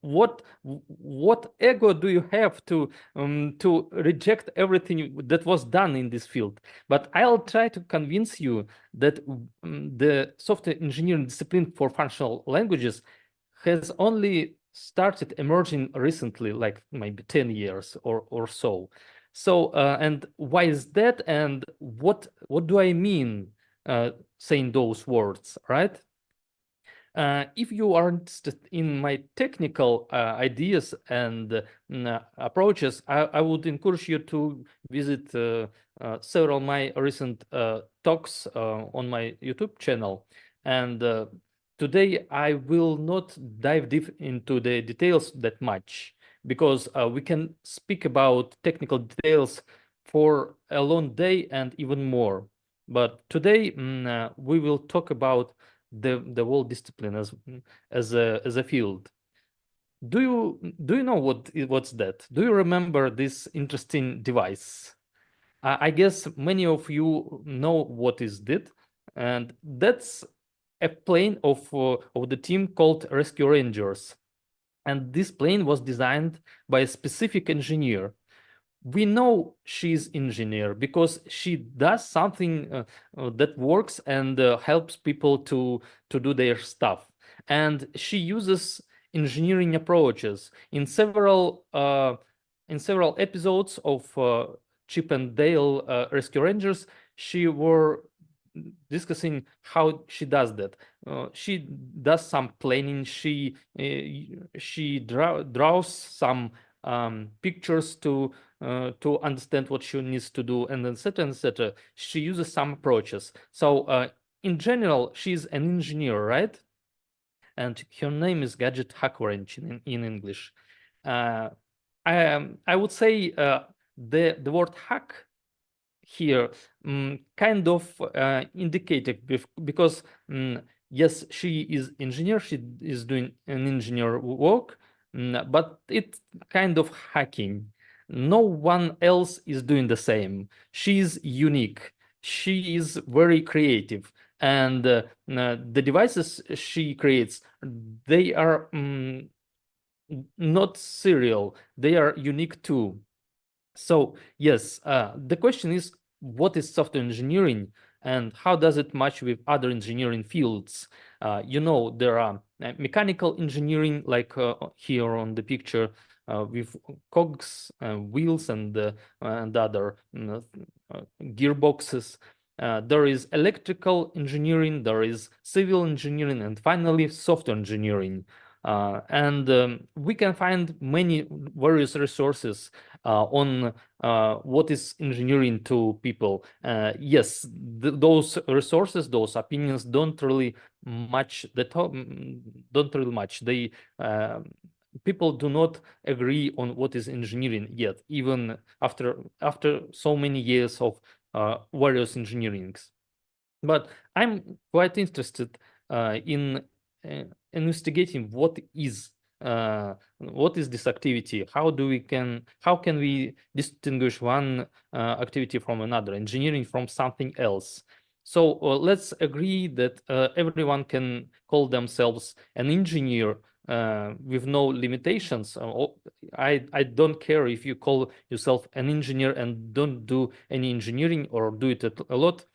What ego do you have to reject everything that was done in this field? But I'll try to convince you that the software engineering discipline for functional languages has only started emerging recently, like maybe 10 years or so. So and why is that? And what do I mean saying those words, right? If you are interested in my technical ideas and approaches, I would encourage you to visit several of my recent talks on my YouTube channel. And today I will not dive deep into the details that much because we can speak about technical details for a long day and even more. But today we will talk about the whole discipline as a field. Do you know what's that? Do you remember this interesting device? I guess many of you know what is that, and that's a plane of the team called Rescue Rangers, and this plane was designed by a specific engineer. We know she's engineer because she does something that works and helps people to do their stuff, and she uses engineering approaches in several episodes of Chip and Dale Rescue Rangers, she were discussing how she does that. She does some planning. She draws some pictures to understand what she needs to do, and etc. etc. She uses some approaches. So in general, she's an engineer, right? And her name is Gadget Hackwarch in English. I would say the word hack here kind of indicative because yes, she is engineer, she is doing an engineer work, but it's kind of hacking. No one else is doing the same. She's unique. She is very creative, and the devices she creates, they are not serial. They are unique too. So yes, the question is, what is software engineering and how does it match with other engineering fields? There are mechanical engineering, like here on the picture, with cogs, wheels, and other gearboxes. There is electrical engineering, there is civil engineering, and finally software engineering. And we can find many various resources on what is engineering to people. Yes, those resources, those opinions don't really match don't really match. They people do not agree on what is engineering yet, even after so many years of various engineerings. But I'm quite interested in investigating what is this activity. How can we distinguish one activity from another, engineering from something else? So let's agree that everyone can call themselves an engineer with no limitations. I don't care if you call yourself an engineer and don't do any engineering or do it a lot.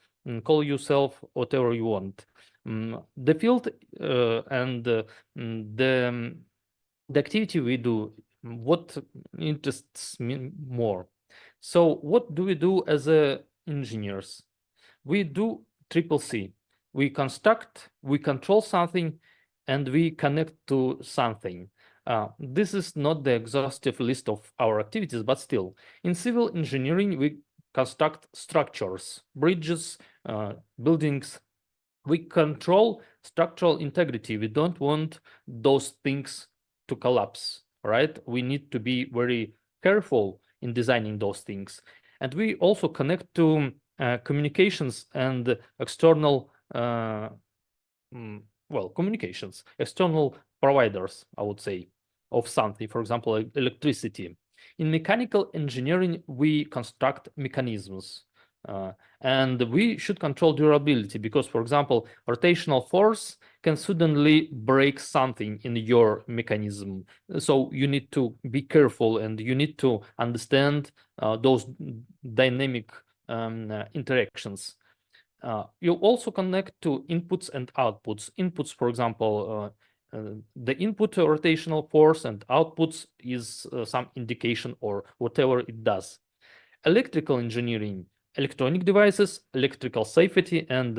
Call yourself whatever you want. The field and the activity we do, what interests me more. So what do we do as engineers? We do triple C. We construct, we control something, and we connect to something. This is not the exhaustive list of our activities, but still, in civil engineering, we construct structures, bridges, buildings. We control structural integrity. We don't want those things to collapse, right? We need to be very careful in designing those things. And we also connect to communications and external, communications, external providers, I would say, of something, for example, electricity. In mechanical engineering, we construct mechanisms. And we should control durability because, for example, rotational force can suddenly break something in your mechanism. So you need to be careful and you need to understand those dynamic interactions. You also connect to inputs and outputs. Inputs, for example, the input rotational force, and outputs is some indication or whatever it does. Electrical engineering, electronic devices, electrical safety, and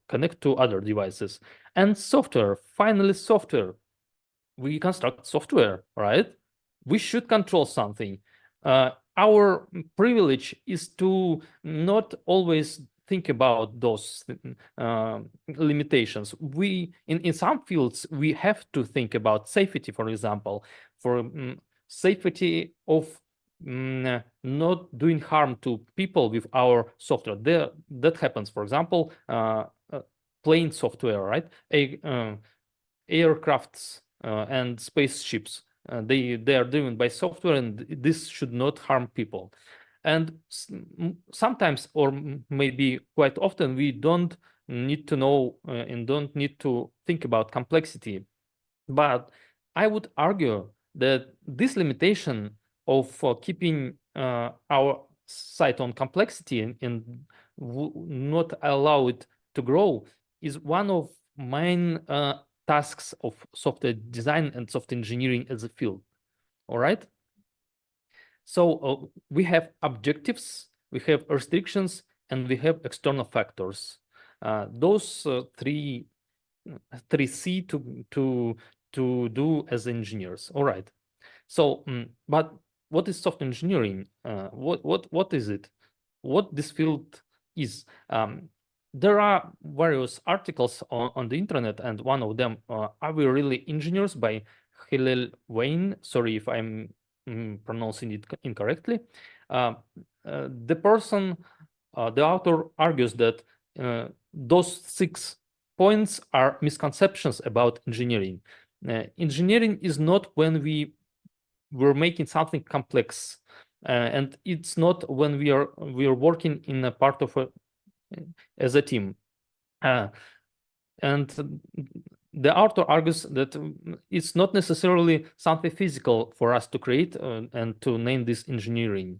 connect to other devices. And software, finally software. We construct software, right? We should control something. Our privilege is to not always think about those limitations. In some fields, we have to think about safety, for example, for safety of not doing harm to people with our software. That happens, for example, plane software, right? Aircrafts and spaceships. They are driven by software, and this should not harm people. And sometimes, or maybe quite often, we don't need to know and don't need to think about complexity. But I would argue that this limitation of keeping our sight on complexity and not allow it to grow is one of main tasks of software design and software engineering as a field. All right. So we have objectives, we have restrictions, and we have external factors. Those three C to do as engineers. All right. So, but what is software engineering? What is it? What this field is? There are various articles on the internet, and one of them, "Are We Really Engineers?" by Hillel Wayne. Sorry if I'm pronouncing it incorrectly. The person, the author, argues that those 6 points are misconceptions about engineering. Engineering is not when we're making something complex, and it's not when we are working in a part of as a team. And the author argues that it's not necessarily something physical for us to create and to name this engineering.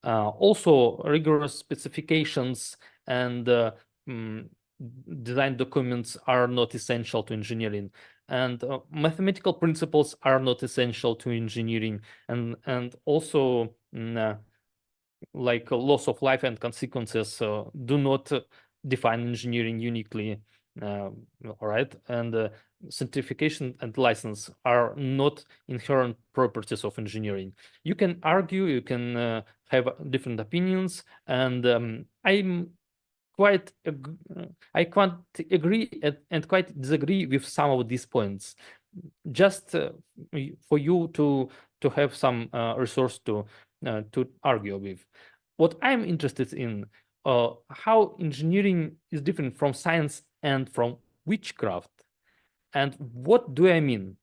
Also, rigorous specifications and design documents are not essential to engineering, and mathematical principles are not essential to engineering, and also like loss of life and consequences do not define engineering uniquely. All right, and certification and license are not inherent properties of engineering. You can argue, you can have different opinions, and I quite agree and quite disagree with some of these points. Just for you to have some resource to argue with. What I'm interested in, how engineering is different from science and from witchcraft. And what do I mean?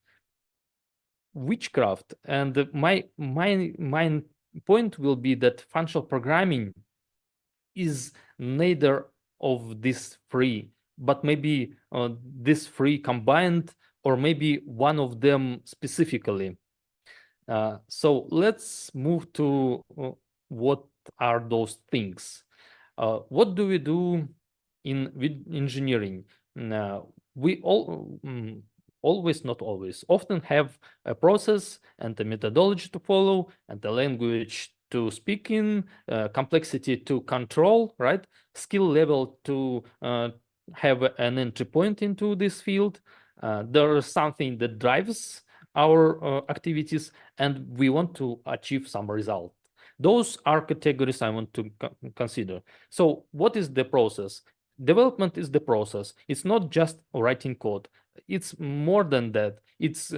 Witchcraft. And my point will be that functional programming is neither of these three, but maybe these three combined, or maybe one of them specifically. So let's move to what are those things. What do we do with engineering? We always, not always, often have a process and a methodology to follow and a language to speak in, complexity to control, right? Skill level to have an entry point into this field. There is something that drives our activities, and we want to achieve some result. Those are categories I want to consider. So what is the process? Development is the process. It's not just writing code. It's more than that. It's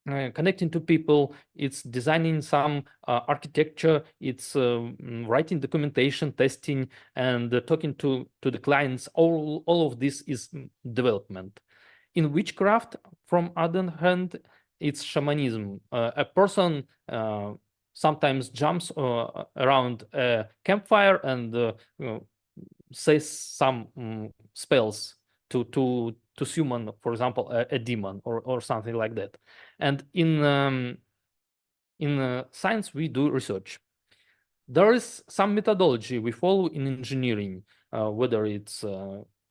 connecting to people, it's designing some architecture, it's writing documentation, testing, and talking to the clients. All of this is development. In witchcraft, from other hand, it's shamanism. A person sometimes jumps around a campfire and says some spells to summon, for example, a demon or something like that. And in science, we do research. There is some methodology we follow in engineering, whether it's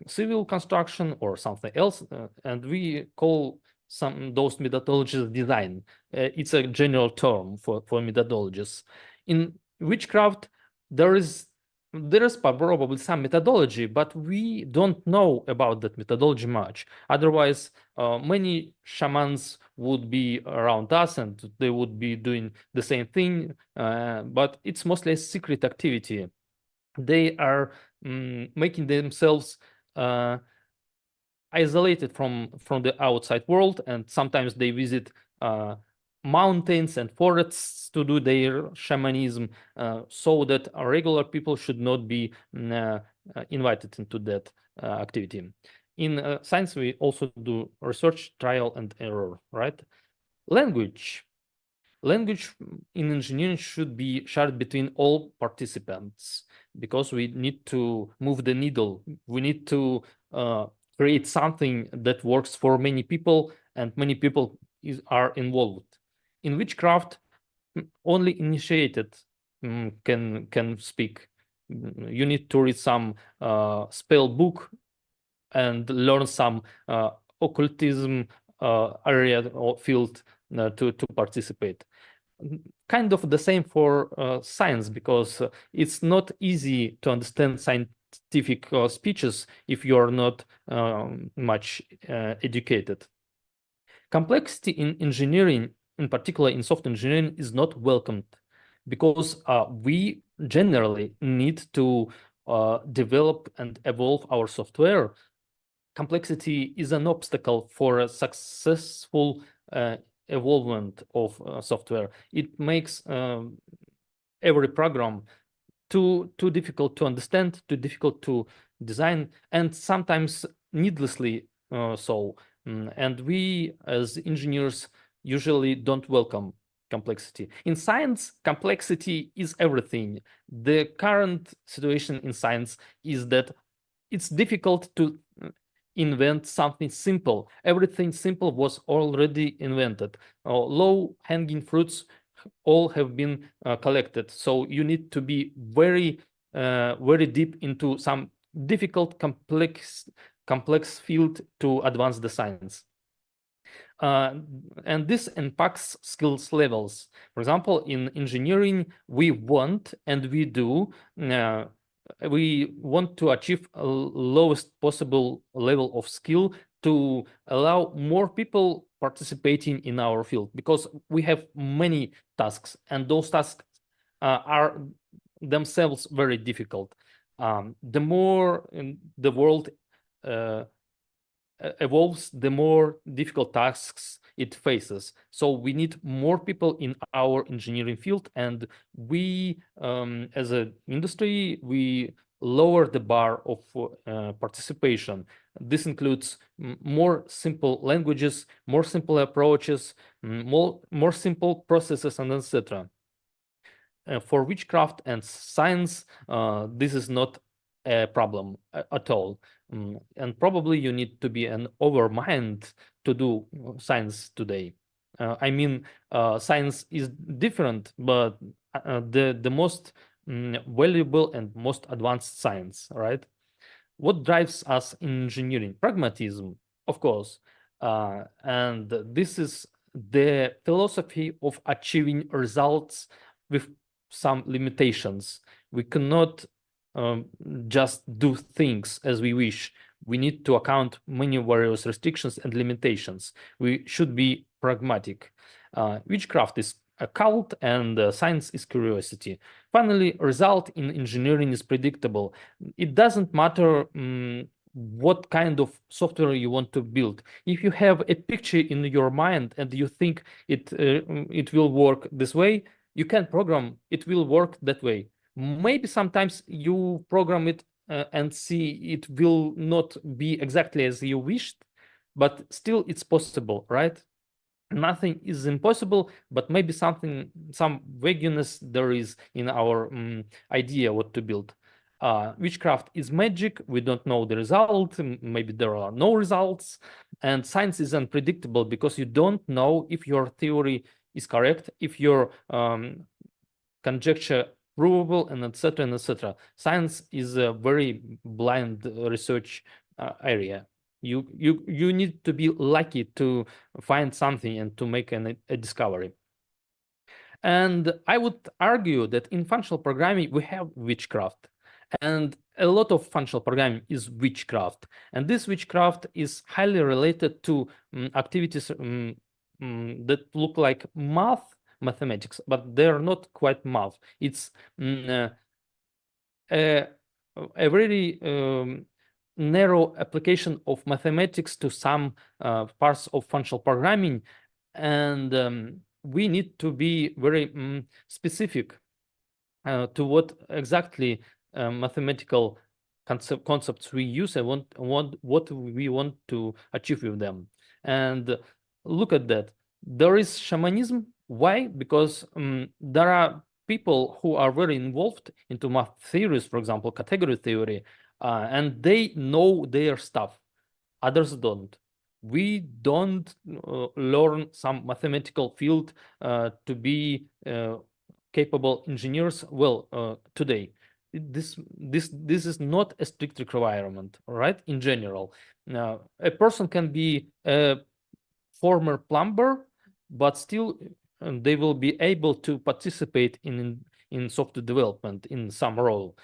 civil construction or something else, and we call those methodologies design. It's a general term for methodologies. In witchcraft, there is probably some methodology, but we don't know about that methodology much. Otherwise, many shamans would be around us and they would be doing the same thing, but it's mostly a secret activity. They are making themselves isolated from the outside world, and sometimes they visit mountains and forests to do their shamanism, so that regular people should not be invited into that activity. In science, we also do research, trial and error, right? Language in engineering should be shared between all participants, because we need to move the needle. We need to create something that works for many people, and many people are involved. In witchcraft, only initiated can speak. You need to read some spell book and learn some occultism area or field to participate. kind of the same for science, because it's not easy to understand scientific speeches if you are not much educated. Complexity in engineering, in particular in software engineering, is not welcomed because we generally need to develop and evolve our software. Complexity is an obstacle for a successful evolvement of software. It makes every program too difficult to understand, too difficult to design, and sometimes needlessly so. And we, as engineers, usually don't welcome complexity. In science, complexity is everything. The current situation in science is that it's difficult to invent something simple. Everything simple was already invented. Low-hanging fruits all have been collected. So you need to be very deep into some difficult, complex field to advance the science. And this impacts skills levels. For example, in engineering, we want and we do we want to achieve a lowest possible level of skill to allow more people participating in our field, because we have many tasks and those tasks are themselves very difficult. The more the world evolves, the more difficult tasks it faces. So we need more people in our engineering field, and we, as an industry, we lower the bar of participation. This includes more simple languages, more simple approaches, more simple processes, and etc. For witchcraft and science, this is not a problem at all. And probably you need to be an overmind to do science today. I mean, science is different, but the most valuable and most advanced science, right? What drives us in engineering? Pragmatism, of course. And this is the philosophy of achieving results with some limitations. We cannot just do things as we wish. We need to account many various restrictions and limitations. We should be pragmatic. Witchcraft is a cult, and science is curiosity. Finally, result in engineering is predictable. It doesn't matter what kind of software you want to build. If you have a picture in your mind and you think it will work this way, you can program it will work that way. Maybe sometimes you program it and see it will not be exactly as you wished, but still it's possible, right? Nothing is impossible, but maybe some vagueness there is in our idea what to build. Witchcraft is magic. We don't know the result. Maybe there are no results. And science is unpredictable because you don't know if your theory is correct, if your conjecture provable, and etc. and etc. Science is a very blind research area. You need to be lucky to find something and to make a discovery. And I would argue that in functional programming we have witchcraft, and a lot of functional programming is witchcraft, and this witchcraft is highly related to activities that look like mathematics, but they're not quite math. It's a very narrow application of mathematics to some parts of functional programming, and we need to be very specific to what exactly mathematical concepts we use and what we want to achieve with them. And look at that. There is shamanism. Why? Because there are people who are very involved into math theories, for example, category theory, and they know their stuff. Others don't. We don't learn some mathematical field to be capable engineers well today. This is not a strict requirement, right? In general, a person can be a former plumber, but still they will be able to participate in software development in some role.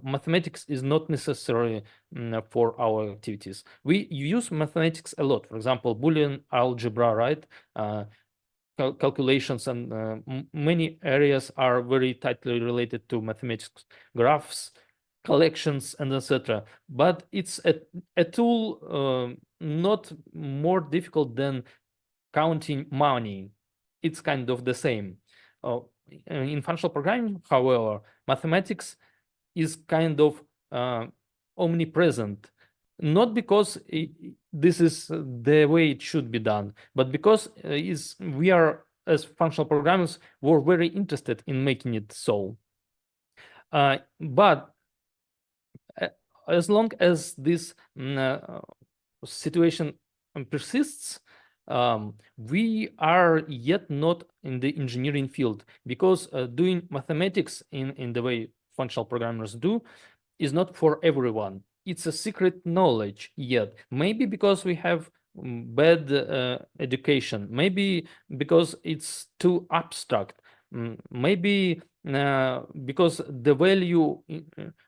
Mathematics is not necessary for our activities. We use mathematics a lot. For example, Boolean algebra, right? Calculations and many areas are very tightly related to mathematics, graphs, collections, and etc. But it's a tool not more difficult than counting money. It's kind of the same. In functional programming, however, mathematics is kind of omnipresent, not because this is the way it should be done, but because we are, as functional programmers, were very interested in making it so. But as long as this situation persists, we are yet not in the engineering field, because doing mathematics in the way functional programmers do is not for everyone. It's a secret knowledge yet. Maybe because we have bad education, maybe because it's too abstract, maybe because the value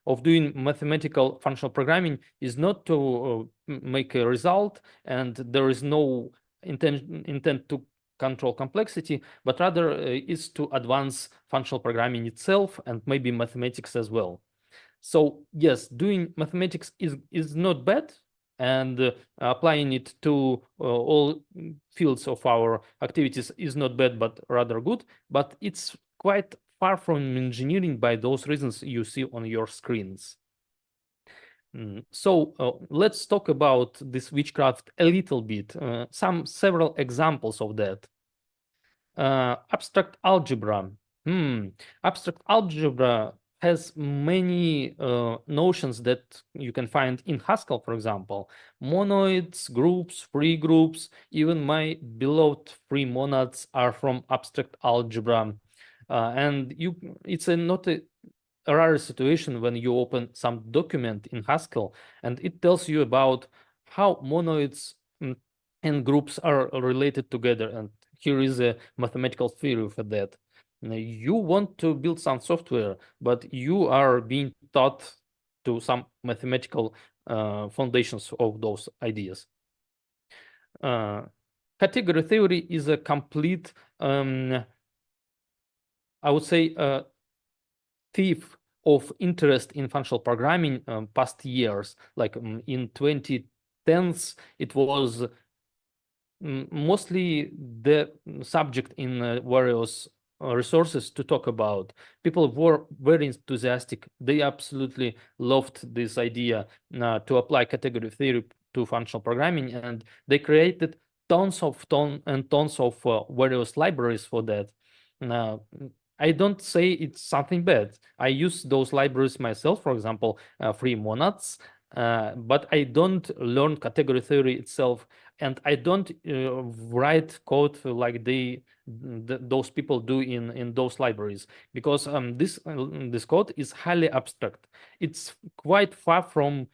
of doing mathematical functional programming is not to make a result, and there is no intent to control complexity, but rather is to advance functional programming itself and maybe mathematics as well. So yes, doing mathematics is not bad, and applying it to all fields of our activities is not bad, but rather good. But it's quite far from engineering by those reasons you see on your screens. So let's talk about this witchcraft a little bit. Several examples of that. Abstract algebra. Abstract algebra has many notions that you can find in Haskell, for example. Monoids, groups, free groups, even my beloved free monads are from abstract algebra. And it's not a rare situation when you open some document in Haskell and it tells you about how monoids and groups are related together. And here is a mathematical theory for that. You want to build some software, but you are being taught to some mathematical foundations of those ideas. Category theory is a complete, I would say, thief of interest in functional programming past years. Like in 2010s, it was mostly the subject in various resources to talk about. People were very enthusiastic. They absolutely loved this idea to apply category theory to functional programming, and they created tons of various libraries for that. I don't say it's something bad. I use those libraries myself, for example, free monads, but I don't learn category theory itself, and I don't write code like those people do in those libraries, because this code is highly abstract. It's quite far from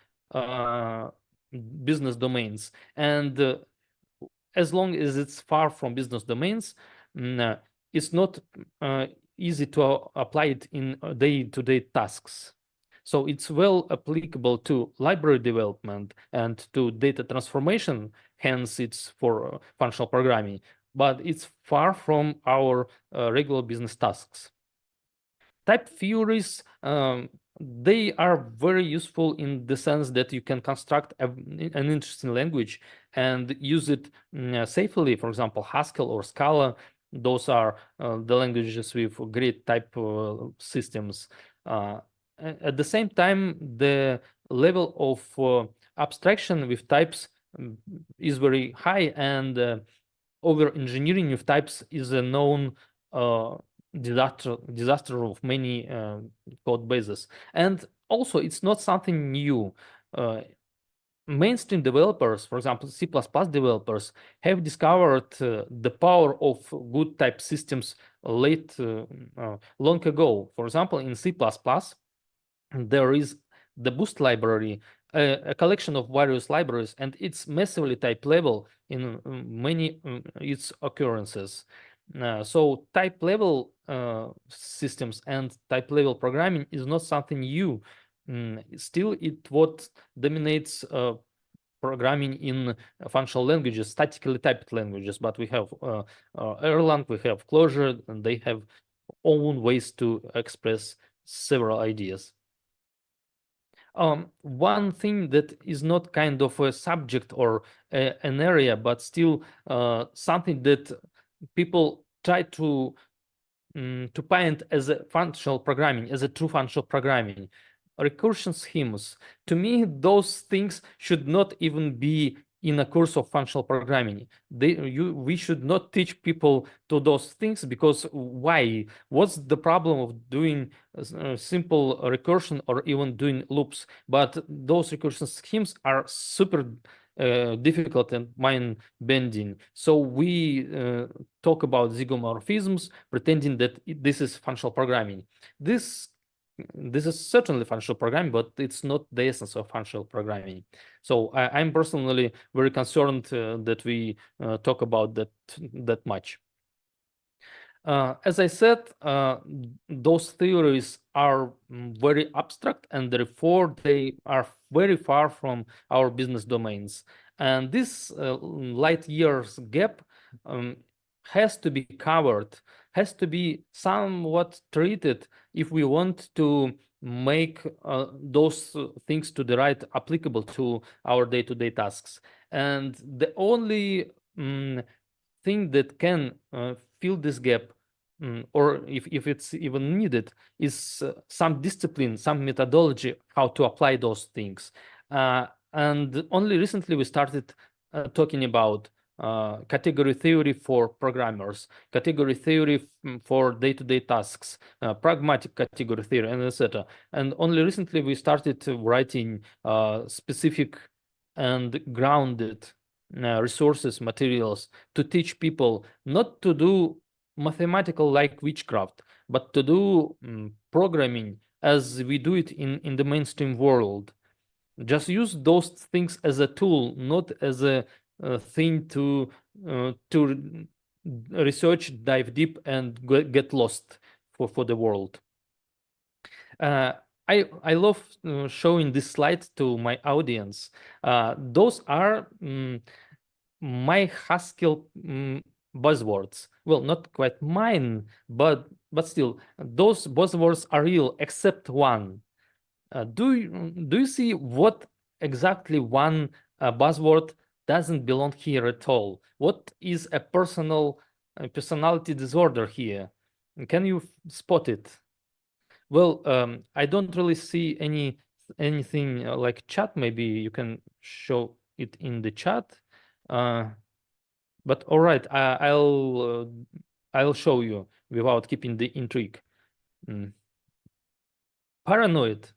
business domains, and as long as it's far from business domains, it's not easy to apply it in day-to-day tasks. So it's well applicable to library development and to data transformation, hence it's for functional programming, but it's far from our regular business tasks. Type theories, they are very useful in the sense that you can construct an interesting language and use it safely. For example, Haskell or Scala, those are the languages with great type systems. At the same time, the level of abstraction with types is very high, and over-engineering with types is a known disaster of many code bases. And also, it's not something new. Mainstream developers, for example, C++ developers, have discovered the power of good type systems long ago. For example, in C++, there is the Boost library, a collection of various libraries, and it's massively type level in many its occurrences. So type level systems and type level programming is not something new. Still, it what dominates programming in functional languages, statically typed languages. But we have Erlang, we have Clojure, and they have own ways to express several ideas. One thing that is not kind of a subject or an area, but still something that people try to find as a functional programming, as a true functional programming. Recursion schemas. To me, those things should not even be in a course of functional programming. We should not teach people to those things, because why? What's the problem of doing simple recursion or even doing loops? But those recursion schemes are super difficult and mind bending. So we talk about zygomorphisms, pretending that this is functional programming. This is certainly functional programming, but it's not the essence of functional programming. So I'm personally very concerned that we talk about that much. As I said, those theories are very abstract, and therefore they are very far from our business domains. And this light years gap has to be covered, has to be somewhat treated if we want to make those things to the right applicable to our day-to-day tasks. And the only thing that can fill this gap, or if it's even needed, is some discipline, some methodology, how to apply those things. And only recently we started talking about category theory for programmers, category theory for day-to-day tasks, pragmatic category theory, and etc. And only recently we started writing specific and grounded resources, materials to teach people not to do mathematical like witchcraft, but to do programming as we do it in the mainstream world. Just use those things as a tool, not as a thing to research, dive deep, and get lost for the world. I love showing this slide to my audience. Those are my Haskell buzzwords. Well, not quite mine, but still, those buzzwords are real, except one. Do you see what exactly one buzzword doesn't belong here at all? What is a personality disorder here? Can you spot it? Well, I don't really see anything like chat. Maybe you can show it in the chat. But all right, I'll show you without keeping the intrigue. Paranoid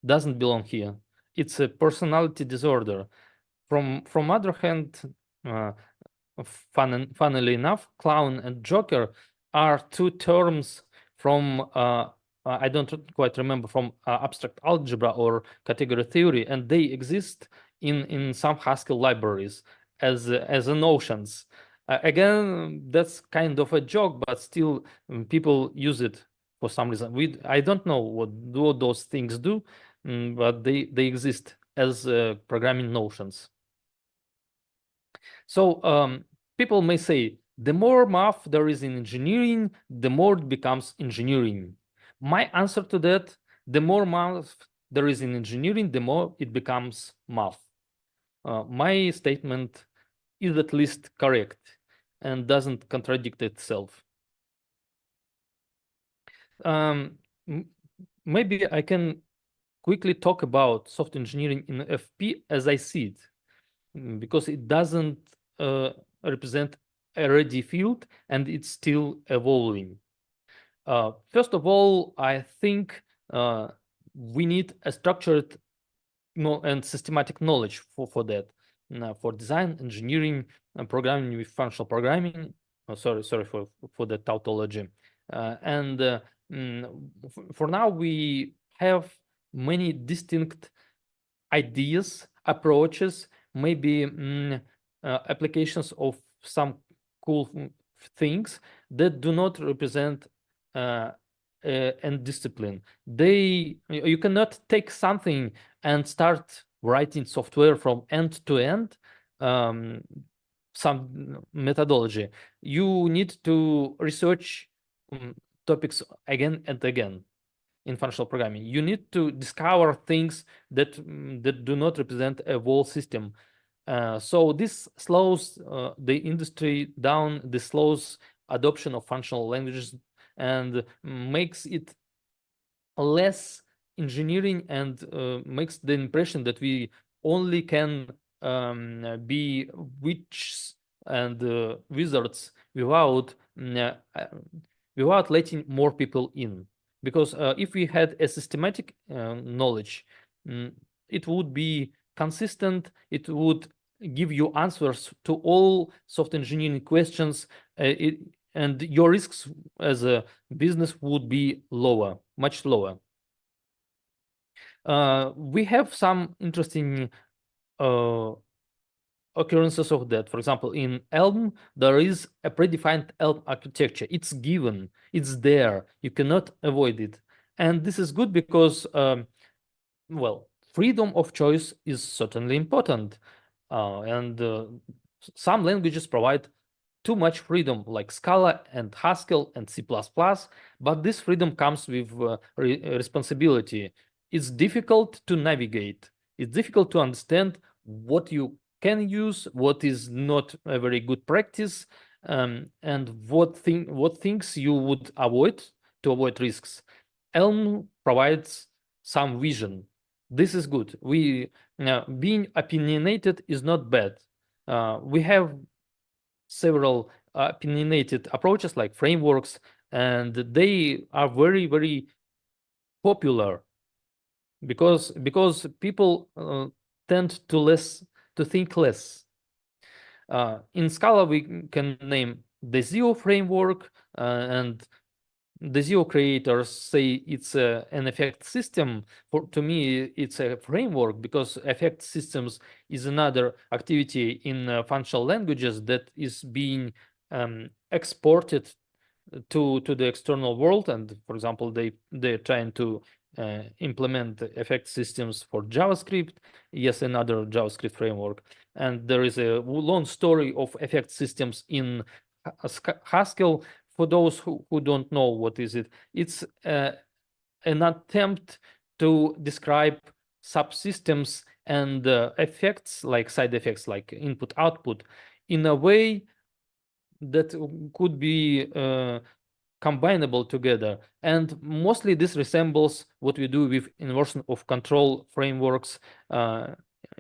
doesn't belong here. It's a personality disorder. From other hand, funnily enough, clown and joker are two terms from I don't quite remember, from abstract algebra or category theory, and they exist in some Haskell libraries as notions. Again, that's kind of a joke, but still people use it for some reason. I don't know what those things do, but they exist as programming notions. So people may say, the more math there is in engineering, the more it becomes engineering. My answer to that, the more math there is in engineering, the more it becomes math. My statement is at least correct and doesn't contradict itself. Maybe I can quickly talk about software engineering in FP as I see it, because it doesn't represent a ready field and it's still evolving. First of all, I think we need a structured and systematic knowledge for that, for design, engineering, and programming with functional programming. Sorry for the tautology. For now, we have many distinct ideas, approaches, maybe applications of some cool things that do not represent and discipline. You cannot take something and start writing software from end to end, some methodology. You need to research topics again and again in functional programming. You need to discover things that do not represent a whole system. So this slows the industry down. This slows adoption of functional languages and makes it less engineering, and makes the impression that we only can be witches and wizards without letting more people in. Because if we had a systematic knowledge, it would be consistent. It would give you answers to all software engineering questions, and your risks as a business would be lower, much lower. We have some interesting occurrences of that. For example, in Elm, there is a predefined Elm architecture. It's given, it's there. You cannot avoid it. And this is good because, well, freedom of choice is certainly important. And some languages provide too much freedom, like Scala and Haskell and C++, but this freedom comes with responsibility. It's difficult to navigate. It's difficult to understand what you can use, what is not a very good practice, and what things you would avoid to avoid risks. Elm provides some vision. This is good. Being opinionated is not bad. We have several opinionated approaches like frameworks, and they are very, very popular because people tend to think less. In Scala, we can name the Zio framework, and the Zio creators say it's an effect system. To me, it's a framework, because effect systems is another activity in functional languages that is being exported to the external world. And for example, they're trying to implement effect systems for JavaScript. Yes, another JavaScript framework. And there is a long story of effect systems in Haskell. For those who don't know what is it, it's an attempt to describe subsystems and effects, like side effects, like input output, in a way that could be combinable together. And mostly this resembles what we do with inversion of control frameworks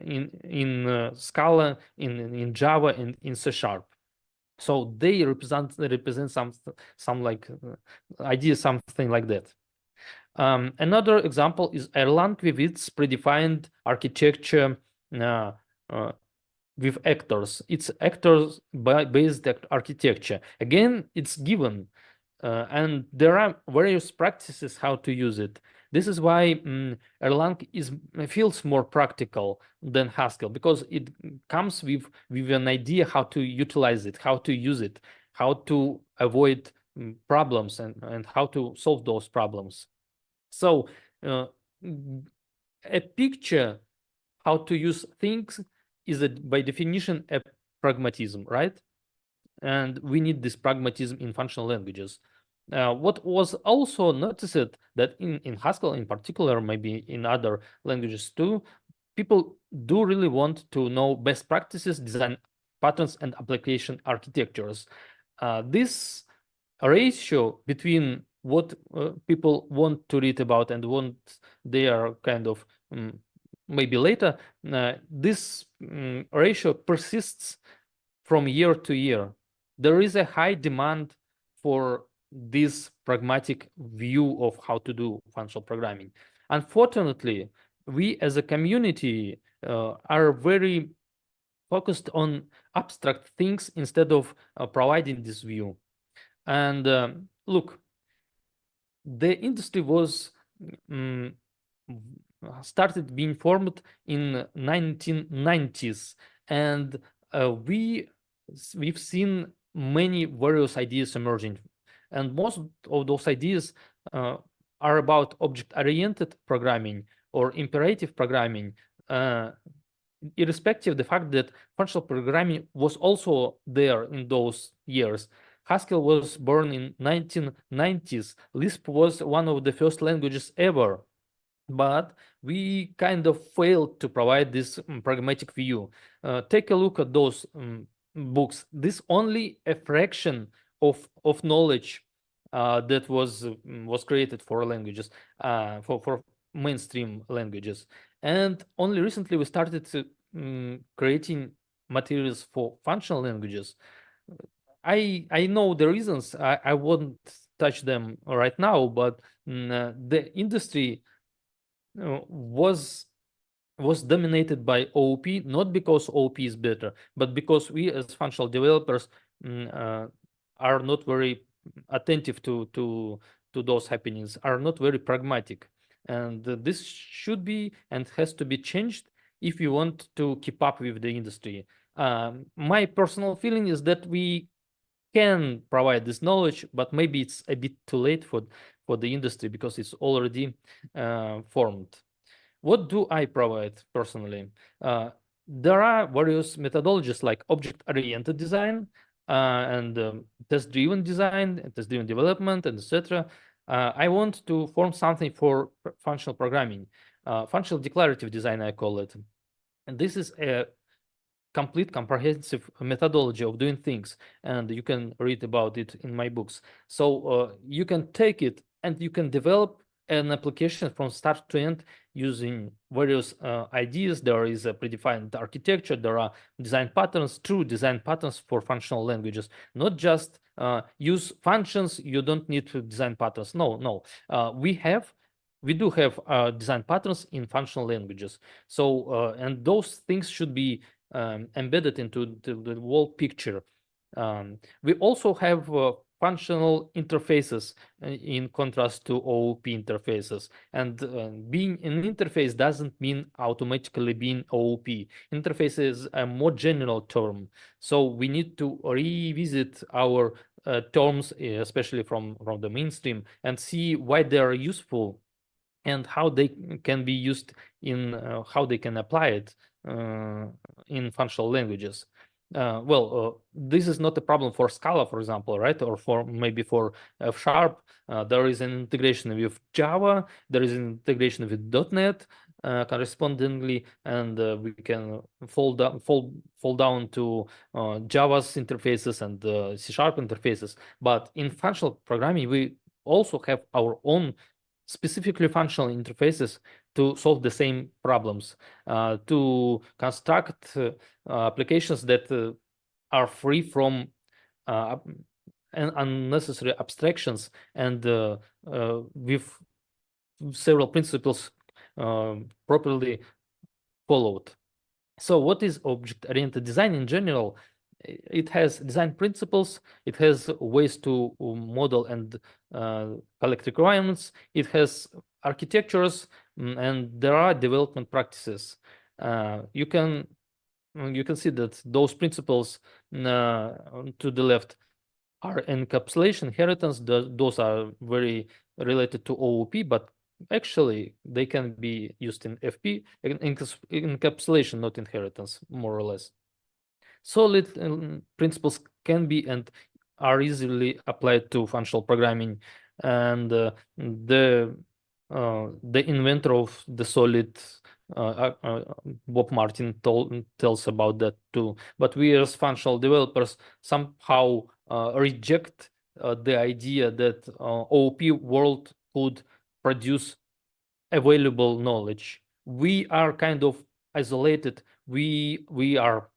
in Scala, in Java, and in C#. So they represent some like ideas, something like that. Another example is Erlang with its predefined architecture with actors. It's actors-based architecture. Again, it's given, and there are various practices how to use it. This is why Erlang feels more practical than Haskell, because it comes with an idea how to utilize it, how to use it, how to avoid problems, and how to solve those problems. So a picture how to use things is by definition a pragmatism, right? And we need this pragmatism in functional languages. What was also noticed that in Haskell in particular, maybe in other languages too, people do really want to know best practices, design patterns, and application architectures. This ratio between what people want to read about and what they are kind of maybe later, this ratio persists from year to year. There is a high demand for this pragmatic view of how to do functional programming. Unfortunately, we as a community are very focused on abstract things instead of providing this view. And look, the industry was started being formed in 1990s, and we've seen many various ideas emerging, and most of those ideas are about object-oriented programming or imperative programming, irrespective of the fact that functional programming was also there in those years. Haskell was born in 1990s. Lisp was one of the first languages ever. But we kind of failed to provide this pragmatic view. Take a look at those books. This only a fraction of knowledge that was created for languages, for mainstream languages. And only recently we started creating materials for functional languages. I know the reasons. I won't touch them right now, but the industry was dominated by OOP, not because OOP is better, but because we as functional developers are not very attentive to those happenings, are not very pragmatic. And this should be and has to be changed if you want to keep up with the industry. My personal feeling is that we can provide this knowledge, but maybe it's a bit too late for the industry because it's already formed. What do I provide personally? There are various methodologies like object-oriented design and test-driven design, test-driven development, and etc. I want to form something for functional programming, functional declarative design, I call it. And this is a complete comprehensive methodology of doing things, and you can read about it in my books. So you can take it and you can develop an application from start to end using various ideas. There is a predefined architecture, there are design patterns, true design patterns for functional languages, not just use functions, you don't need to design patterns. No, we do have design patterns in functional languages. So and those things should be embedded into the whole picture. We also have functional interfaces in contrast to OOP interfaces. And being an interface doesn't mean automatically being OOP. Interface is a more general term. So we need to revisit our terms, especially from the mainstream, and see why they are useful and how they can be used in how they can apply it in functional languages. This is not a problem for Scala, for example, right? Or for maybe for F#. There is an integration with Java. There is an integration with .NET correspondingly, and we can fall down to Java's interfaces and C# interfaces. But in functional programming, we also have our own specifically functional interfaces to solve the same problems, to construct applications that are free from unnecessary abstractions and with several principles properly followed. So what is object-oriented design in general? It has design principles, it has ways to model and collect requirements, it has architectures, and there are development practices. You can see that those principles to the left are encapsulation, inheritance. Those are very related to OOP, but actually they can be used in FP, encapsulation, not inheritance, more or less. Solid principles can be and are easily applied to functional programming, and the inventor of the solid, Bob Martin, tells about that too. But we as functional developers somehow reject the idea that OOP world could produce available knowledge. We are kind of isolated. We are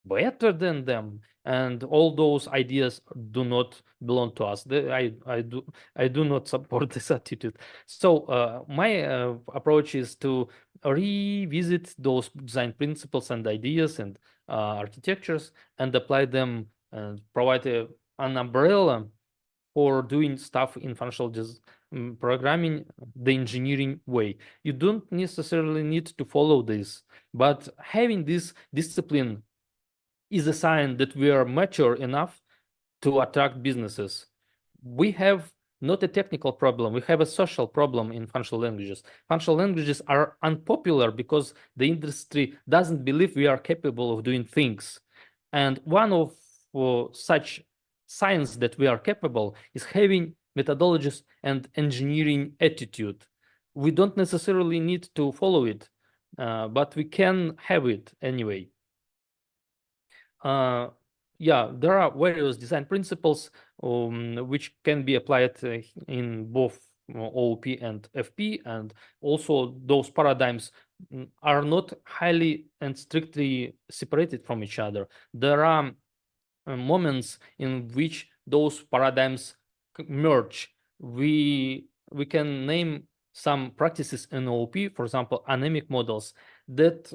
better than them, and all those ideas do not belong to us. I do not support this attitude. So my approach is to revisit those design principles and ideas and architectures and apply them and provide an umbrella for doing stuff in functional programming the engineering way. You don't necessarily need to follow this, but having this discipline is a sign that we are mature enough to attract businesses. We have not a technical problem, we have a social problem in functional languages. Functional languages are unpopular because the industry doesn't believe we are capable of doing things. And one of such signs that we are capable is having methodologies and engineering attitude. We don't necessarily need to follow it, but we can have it anyway. Yeah, there are various design principles which can be applied in both OOP and FP, and also those paradigms are not highly and strictly separated from each other. There are moments in which those paradigms merge. We can name some practices in OOP, for example, anemic models that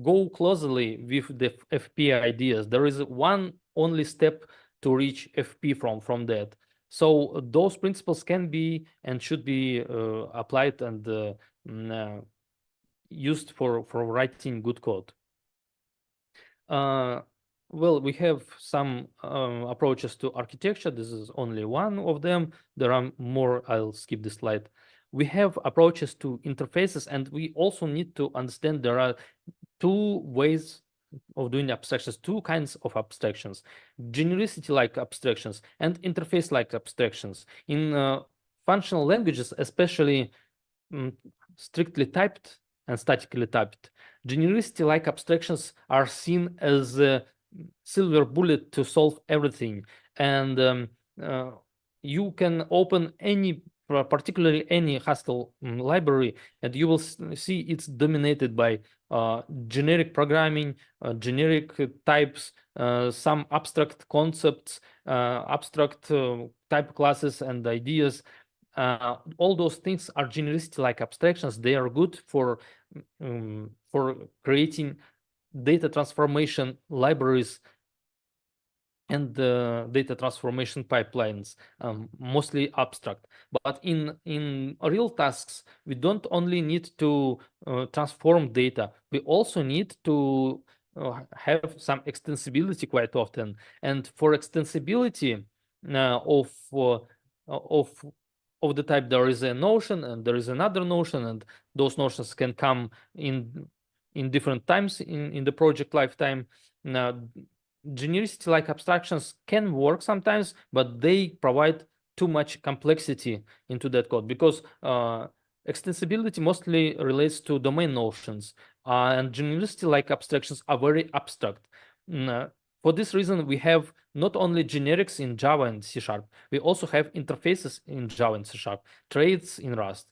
go closely with the FP ideas. There is one only step to reach FP from that. So those principles can be and should be applied and used for writing good code. Well, we have some approaches to architecture. This is only one of them. There are more. I'll skip this slide. We have approaches to interfaces, and we also need to understand there are two ways of doing abstractions, two kinds of abstractions: genericity-like abstractions and interface-like abstractions. In functional languages, especially strictly typed and statically typed, genericity-like abstractions are seen as a silver bullet to solve everything. And you can open any, particularly any Haskell library, and you will see it's dominated by generic programming, generic types, some abstract concepts, abstract type classes and ideas. All those things are genericity-like abstractions. They are good for creating data transformation libraries and data transformation pipelines, mostly abstract. But in real tasks, we don't only need to transform data, we also need to have some extensibility quite often. And for extensibility of the type, there is a notion and there is another notion, and those notions can come in different times in the project lifetime. Now, genericity-like abstractions can work sometimes, but they provide too much complexity into that code, because extensibility mostly relates to domain notions, and genericity-like abstractions are very abstract. For this reason, we have not only generics in Java and C#, we also have interfaces in Java and C#, traits in Rust,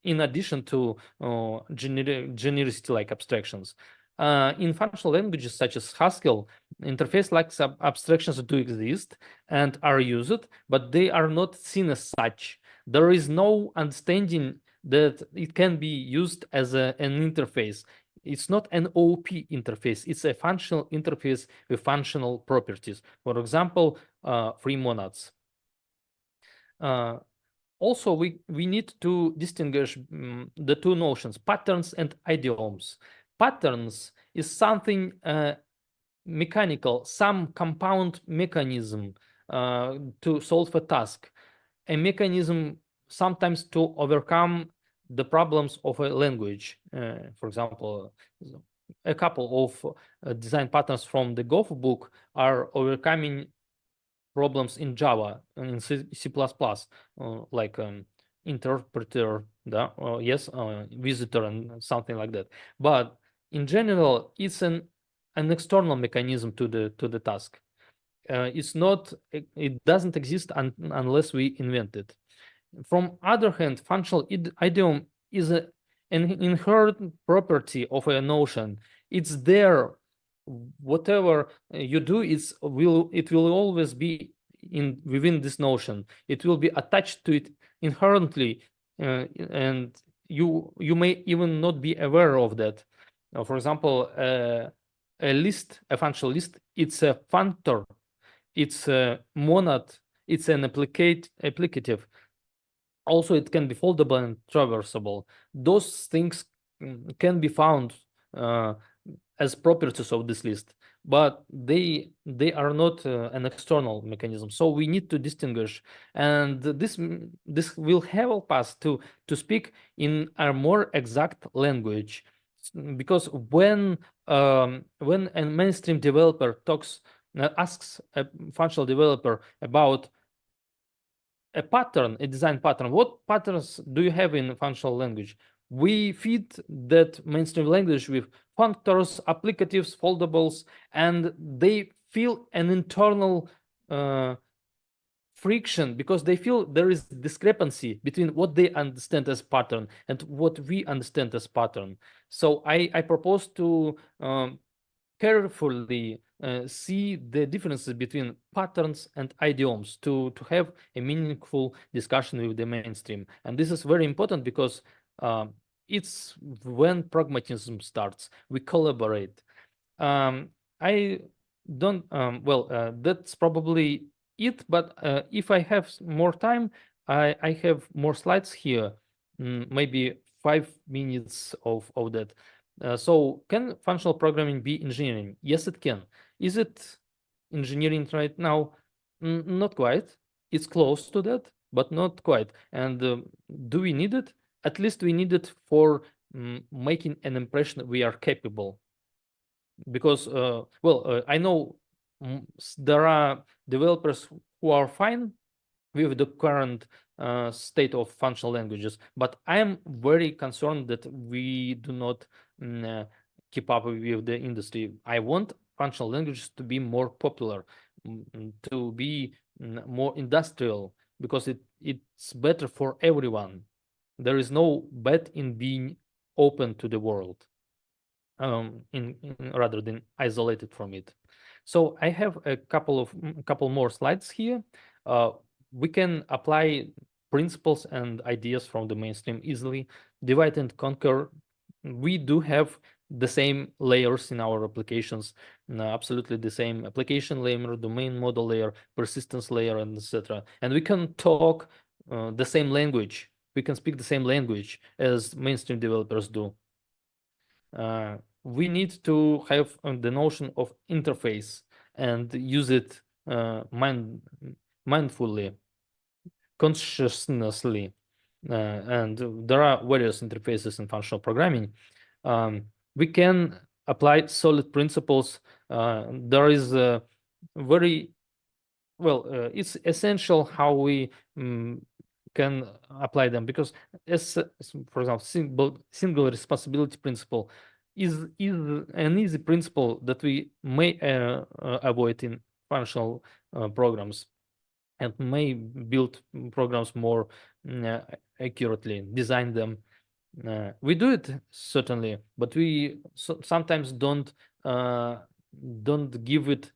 in addition to genericity-like abstractions. In functional languages such as Haskell, interface-like abstractions do exist and are used, but they are not seen as such. There is no understanding that it can be used as an interface. It's not an OOP interface. It's a functional interface with functional properties. For example, free monads. Also, we need to distinguish the two notions, patterns and idioms. Patterns is something mechanical, some compound mechanism to solve a task, a mechanism sometimes to overcome the problems of a language. For example, a couple of design patterns from the Go book are overcoming problems in Java and in C++, like interpreter, yes, visitor, and something like that. But in general, it's an external mechanism to the task. It's not. It doesn't exist unless we invent it. From other hand, functional idiom is an inherent property of a notion. It's there. Whatever you do, it will always be within this notion. It will be attached to it inherently, and you may even not be aware of that. For example, a functional list, it's a functor, it's a monad, it's an applicative. Also, it can be foldable and traversable. Those things can be found as properties of this list. but they are not an external mechanism. So we need to distinguish, and this will help us to speak in a more exact language, because when a mainstream developer asks a functional developer about a pattern, a design pattern, what patterns do you have in functional language? We feed that mainstream language with functors, applicatives, foldables, and they feel an internal friction, because they feel there is discrepancy between what they understand as pattern and what we understand as pattern. So I propose to carefully see the differences between patterns and idioms to have a meaningful discussion with the mainstream. And this is very important because it's when pragmatism starts, we collaborate. I don't, that's probably it, but if I have more time, I have more slides here, maybe 5 minutes of that. So can functional programming be engineering? Yes, it can. Is it engineering right now? Not quite. It's close to that, but not quite. And do we need it? At least we need it for making an impression that we are capable. Because, I know there are developers who are fine with the current state of functional languages, but I am very concerned that we do not keep up with the industry. I want functional languages to be more popular, to be more industrial, because it's better for everyone. There is no bet in being open to the world, rather than isolated from it. So I have a couple more slides here. We can apply principles and ideas from the mainstream easily. Divide and conquer. We do have the same layers in our applications, absolutely the same application layer, domain model layer, persistence layer, and etc. And we can talk the same language. We can speak the same language as mainstream developers do. We need to have the notion of interface and use it mindfully, consciously. And there are various interfaces in functional programming. We can apply solid principles. There is a very it's essential how we can apply them, because as for example, single responsibility principle is an easy principle that we may avoid in functional programs, and may build programs more accurately, design them. We do it certainly, but we sometimes don't give it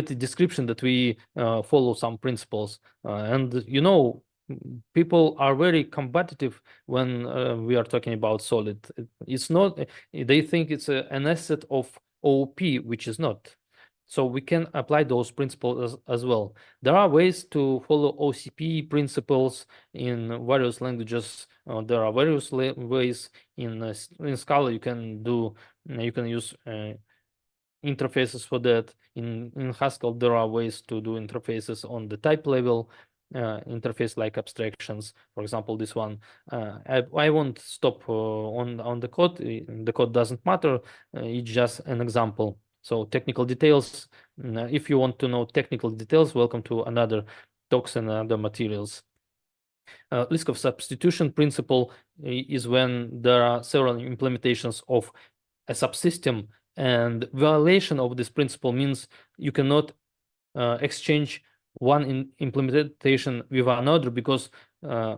a description that we follow some principles. And people are very competitive when we are talking about solid. It's not, they think it's an asset of OOP, which is not. So we can apply those principles as well. There are ways to follow OCP principles in various languages. There are various ways in Scala. You can use interfaces for that. In Haskell, there are ways to do interfaces on the type level, interface like abstractions. For example, this one. I won't stop on the code. The code doesn't matter. It's just an example. So technical details. If you want to know technical details, welcome to another talks and other materials. List of substitution principle is when there are several implementations of a subsystem, and violation of this principle means you cannot exchange one implementation with another, because a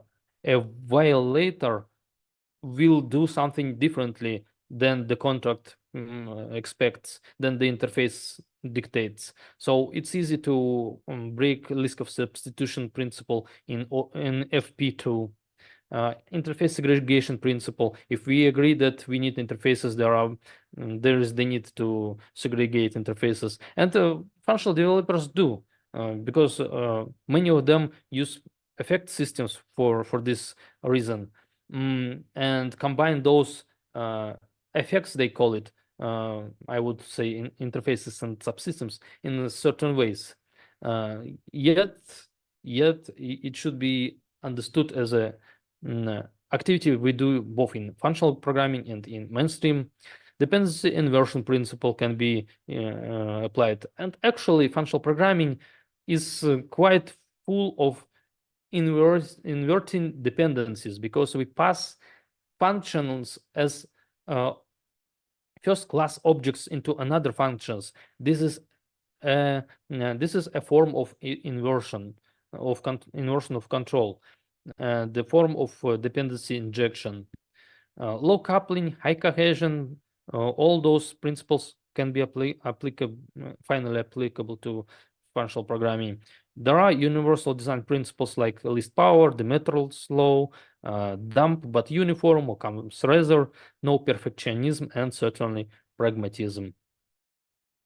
violator will do something differently than the contract expects, than the interface dictates. So it's easy to break list of substitution principle in FP2. Interface segregation principle. If we agree that we need interfaces, there is the need to segregate interfaces, and functional developers do, because many of them use effect systems for this reason, and combine those effects, they call it, I would say, in interfaces and subsystems in certain ways. Yet it should be understood as a activity we do both in functional programming and in mainstream. Dependency inversion principle can be applied. And actually, functional programming is quite full of inverting dependencies, because we pass functions as first-class objects into another functions. This is a form of inversion of control, the form of dependency injection. Low coupling, high cohesion, all those principles can be finally applicable to functional programming. There are universal design principles like least power, Demeter's law, dump but uniform, or comes rather, no perfectionism, and certainly pragmatism.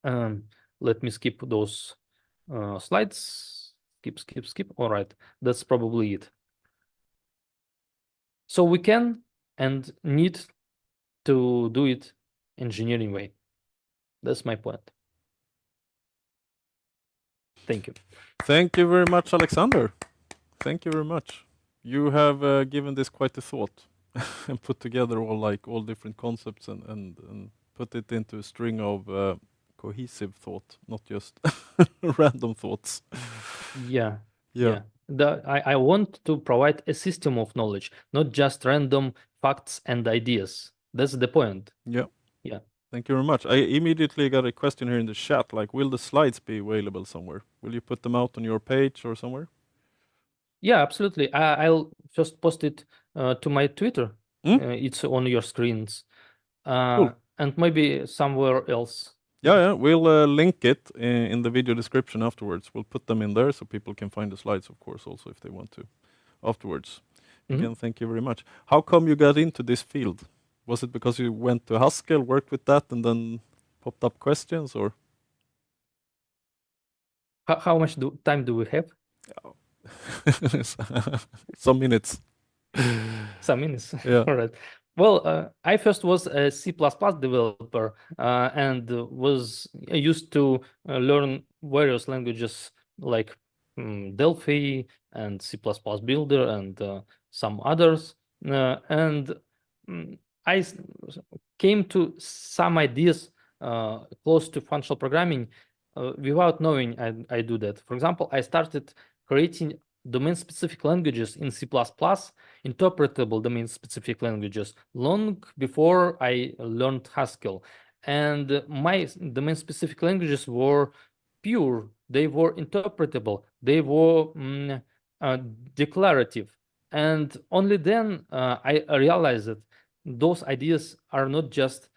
Let me skip those slides. Skip. All right, that's probably it. So we can and need to do it engineering way. That's my point. Thank you. Thank you very much, Alexander. Thank you very much. You have given this quite a thought and put together all different concepts and put it into a string of cohesive thought, not just random thoughts. Yeah. I want to provide a system of knowledge, not just random facts and ideas. That's the point. Yeah. Yeah. Thank you very much. I immediately got a question here in the chat, like, will the slides be available somewhere? Will you put them out on your page or somewhere? Yeah, absolutely. I'll just post it to my Twitter. It's on your screens. Cool. And maybe somewhere else. Yeah. We'll link it in the video description afterwards. We'll put them in there so people can find the slides, of course, also if they want to afterwards. Again, thank you very much. How come you got into this field? Was it because you went to Haskell, worked with that, and then popped up questions, or? How much time do we have? Some minutes. Some minutes. Yeah. All right. Well, I first was a C++ developer and was used to learn various languages like Delphi and C++ Builder and some others. And I came to some ideas close to functional programming without knowing I do that. For example, I started creating domain-specific languages in C++, interpretable domain-specific languages, long before I learned Haskell. And my domain-specific languages were pure, they were interpretable, they were declarative. And only then I realized that those ideas are not just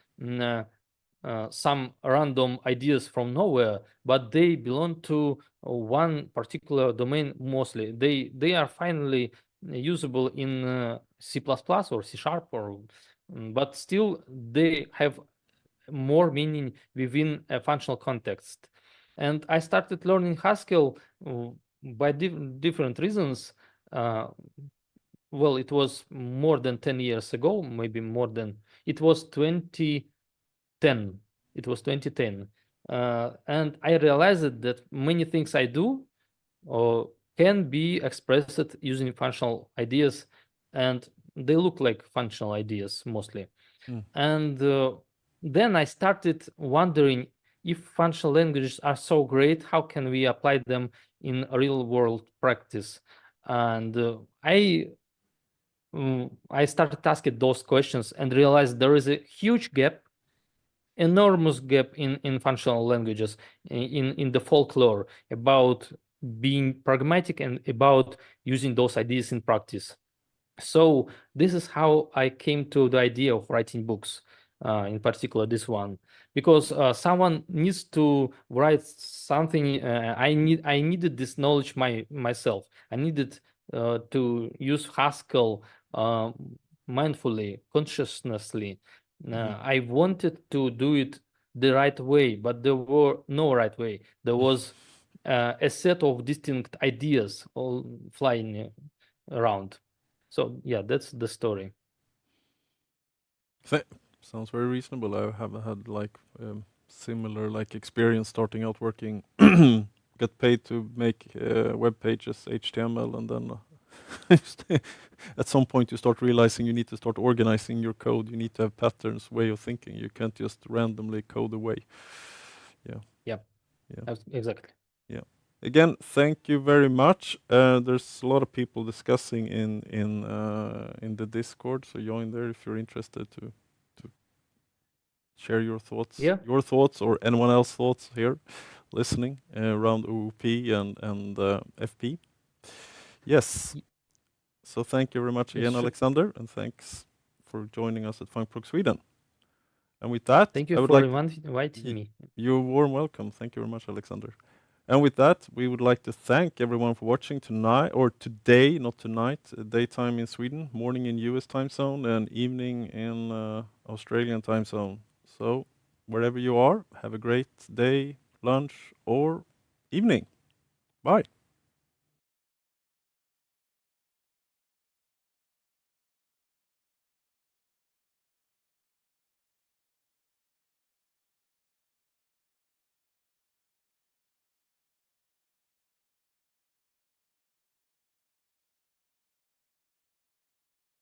some random ideas from nowhere, but they belong to one particular domain mostly. They are finally usable in C++ or C#, or but still they have more meaning within a functional context. And I started learning Haskell by different reasons. Well, it was more than 10 years ago, maybe more than, it was 2010. It was 2010. And I realized that many things I do can be expressed using functional ideas, and they look like functional ideas mostly. And then I started wondering, if functional languages are so great, how can we apply them in real world practice? And I started asking those questions and realized there is a huge gap, enormous gap in functional languages, in the folklore about being pragmatic and about using those ideas in practice. So this is how I came to the idea of writing books, in particular this one, because someone needs to write something. I needed this knowledge myself. I needed to use Haskell mindfully, consciously. I wanted to do it the right way, but there were no right way. There was a set of distinct ideas all flying around. So yeah, that's the story. Sounds very reasonable. I have had like similar like experience starting out working. Get paid to make web pages, HTML, and then at some point you start realizing you need to start organizing your code. You need to have patterns, way of thinking. You can't just randomly code away. Yeah. Yep. Yeah. Exactly. Yeah. Again, thank you very much. There's a lot of people discussing in the Discord, so join there if you're interested to share your thoughts. Yeah. Your thoughts or anyone else's thoughts here, listening around OOP and FP. Yes. So thank you very much Yes, again, sure. Alexander, and thanks for joining us at Func Prog Sweden. And with that, Thank I you would for like inviting me. you're warm welcome. Thank you very much, Alexander. And with that, we would like to thank everyone for watching tonight, or today, not tonight, daytime in Sweden, morning in US time zone, and evening in Australian time zone. So wherever you are, have a great day, lunch, or evening. Bye.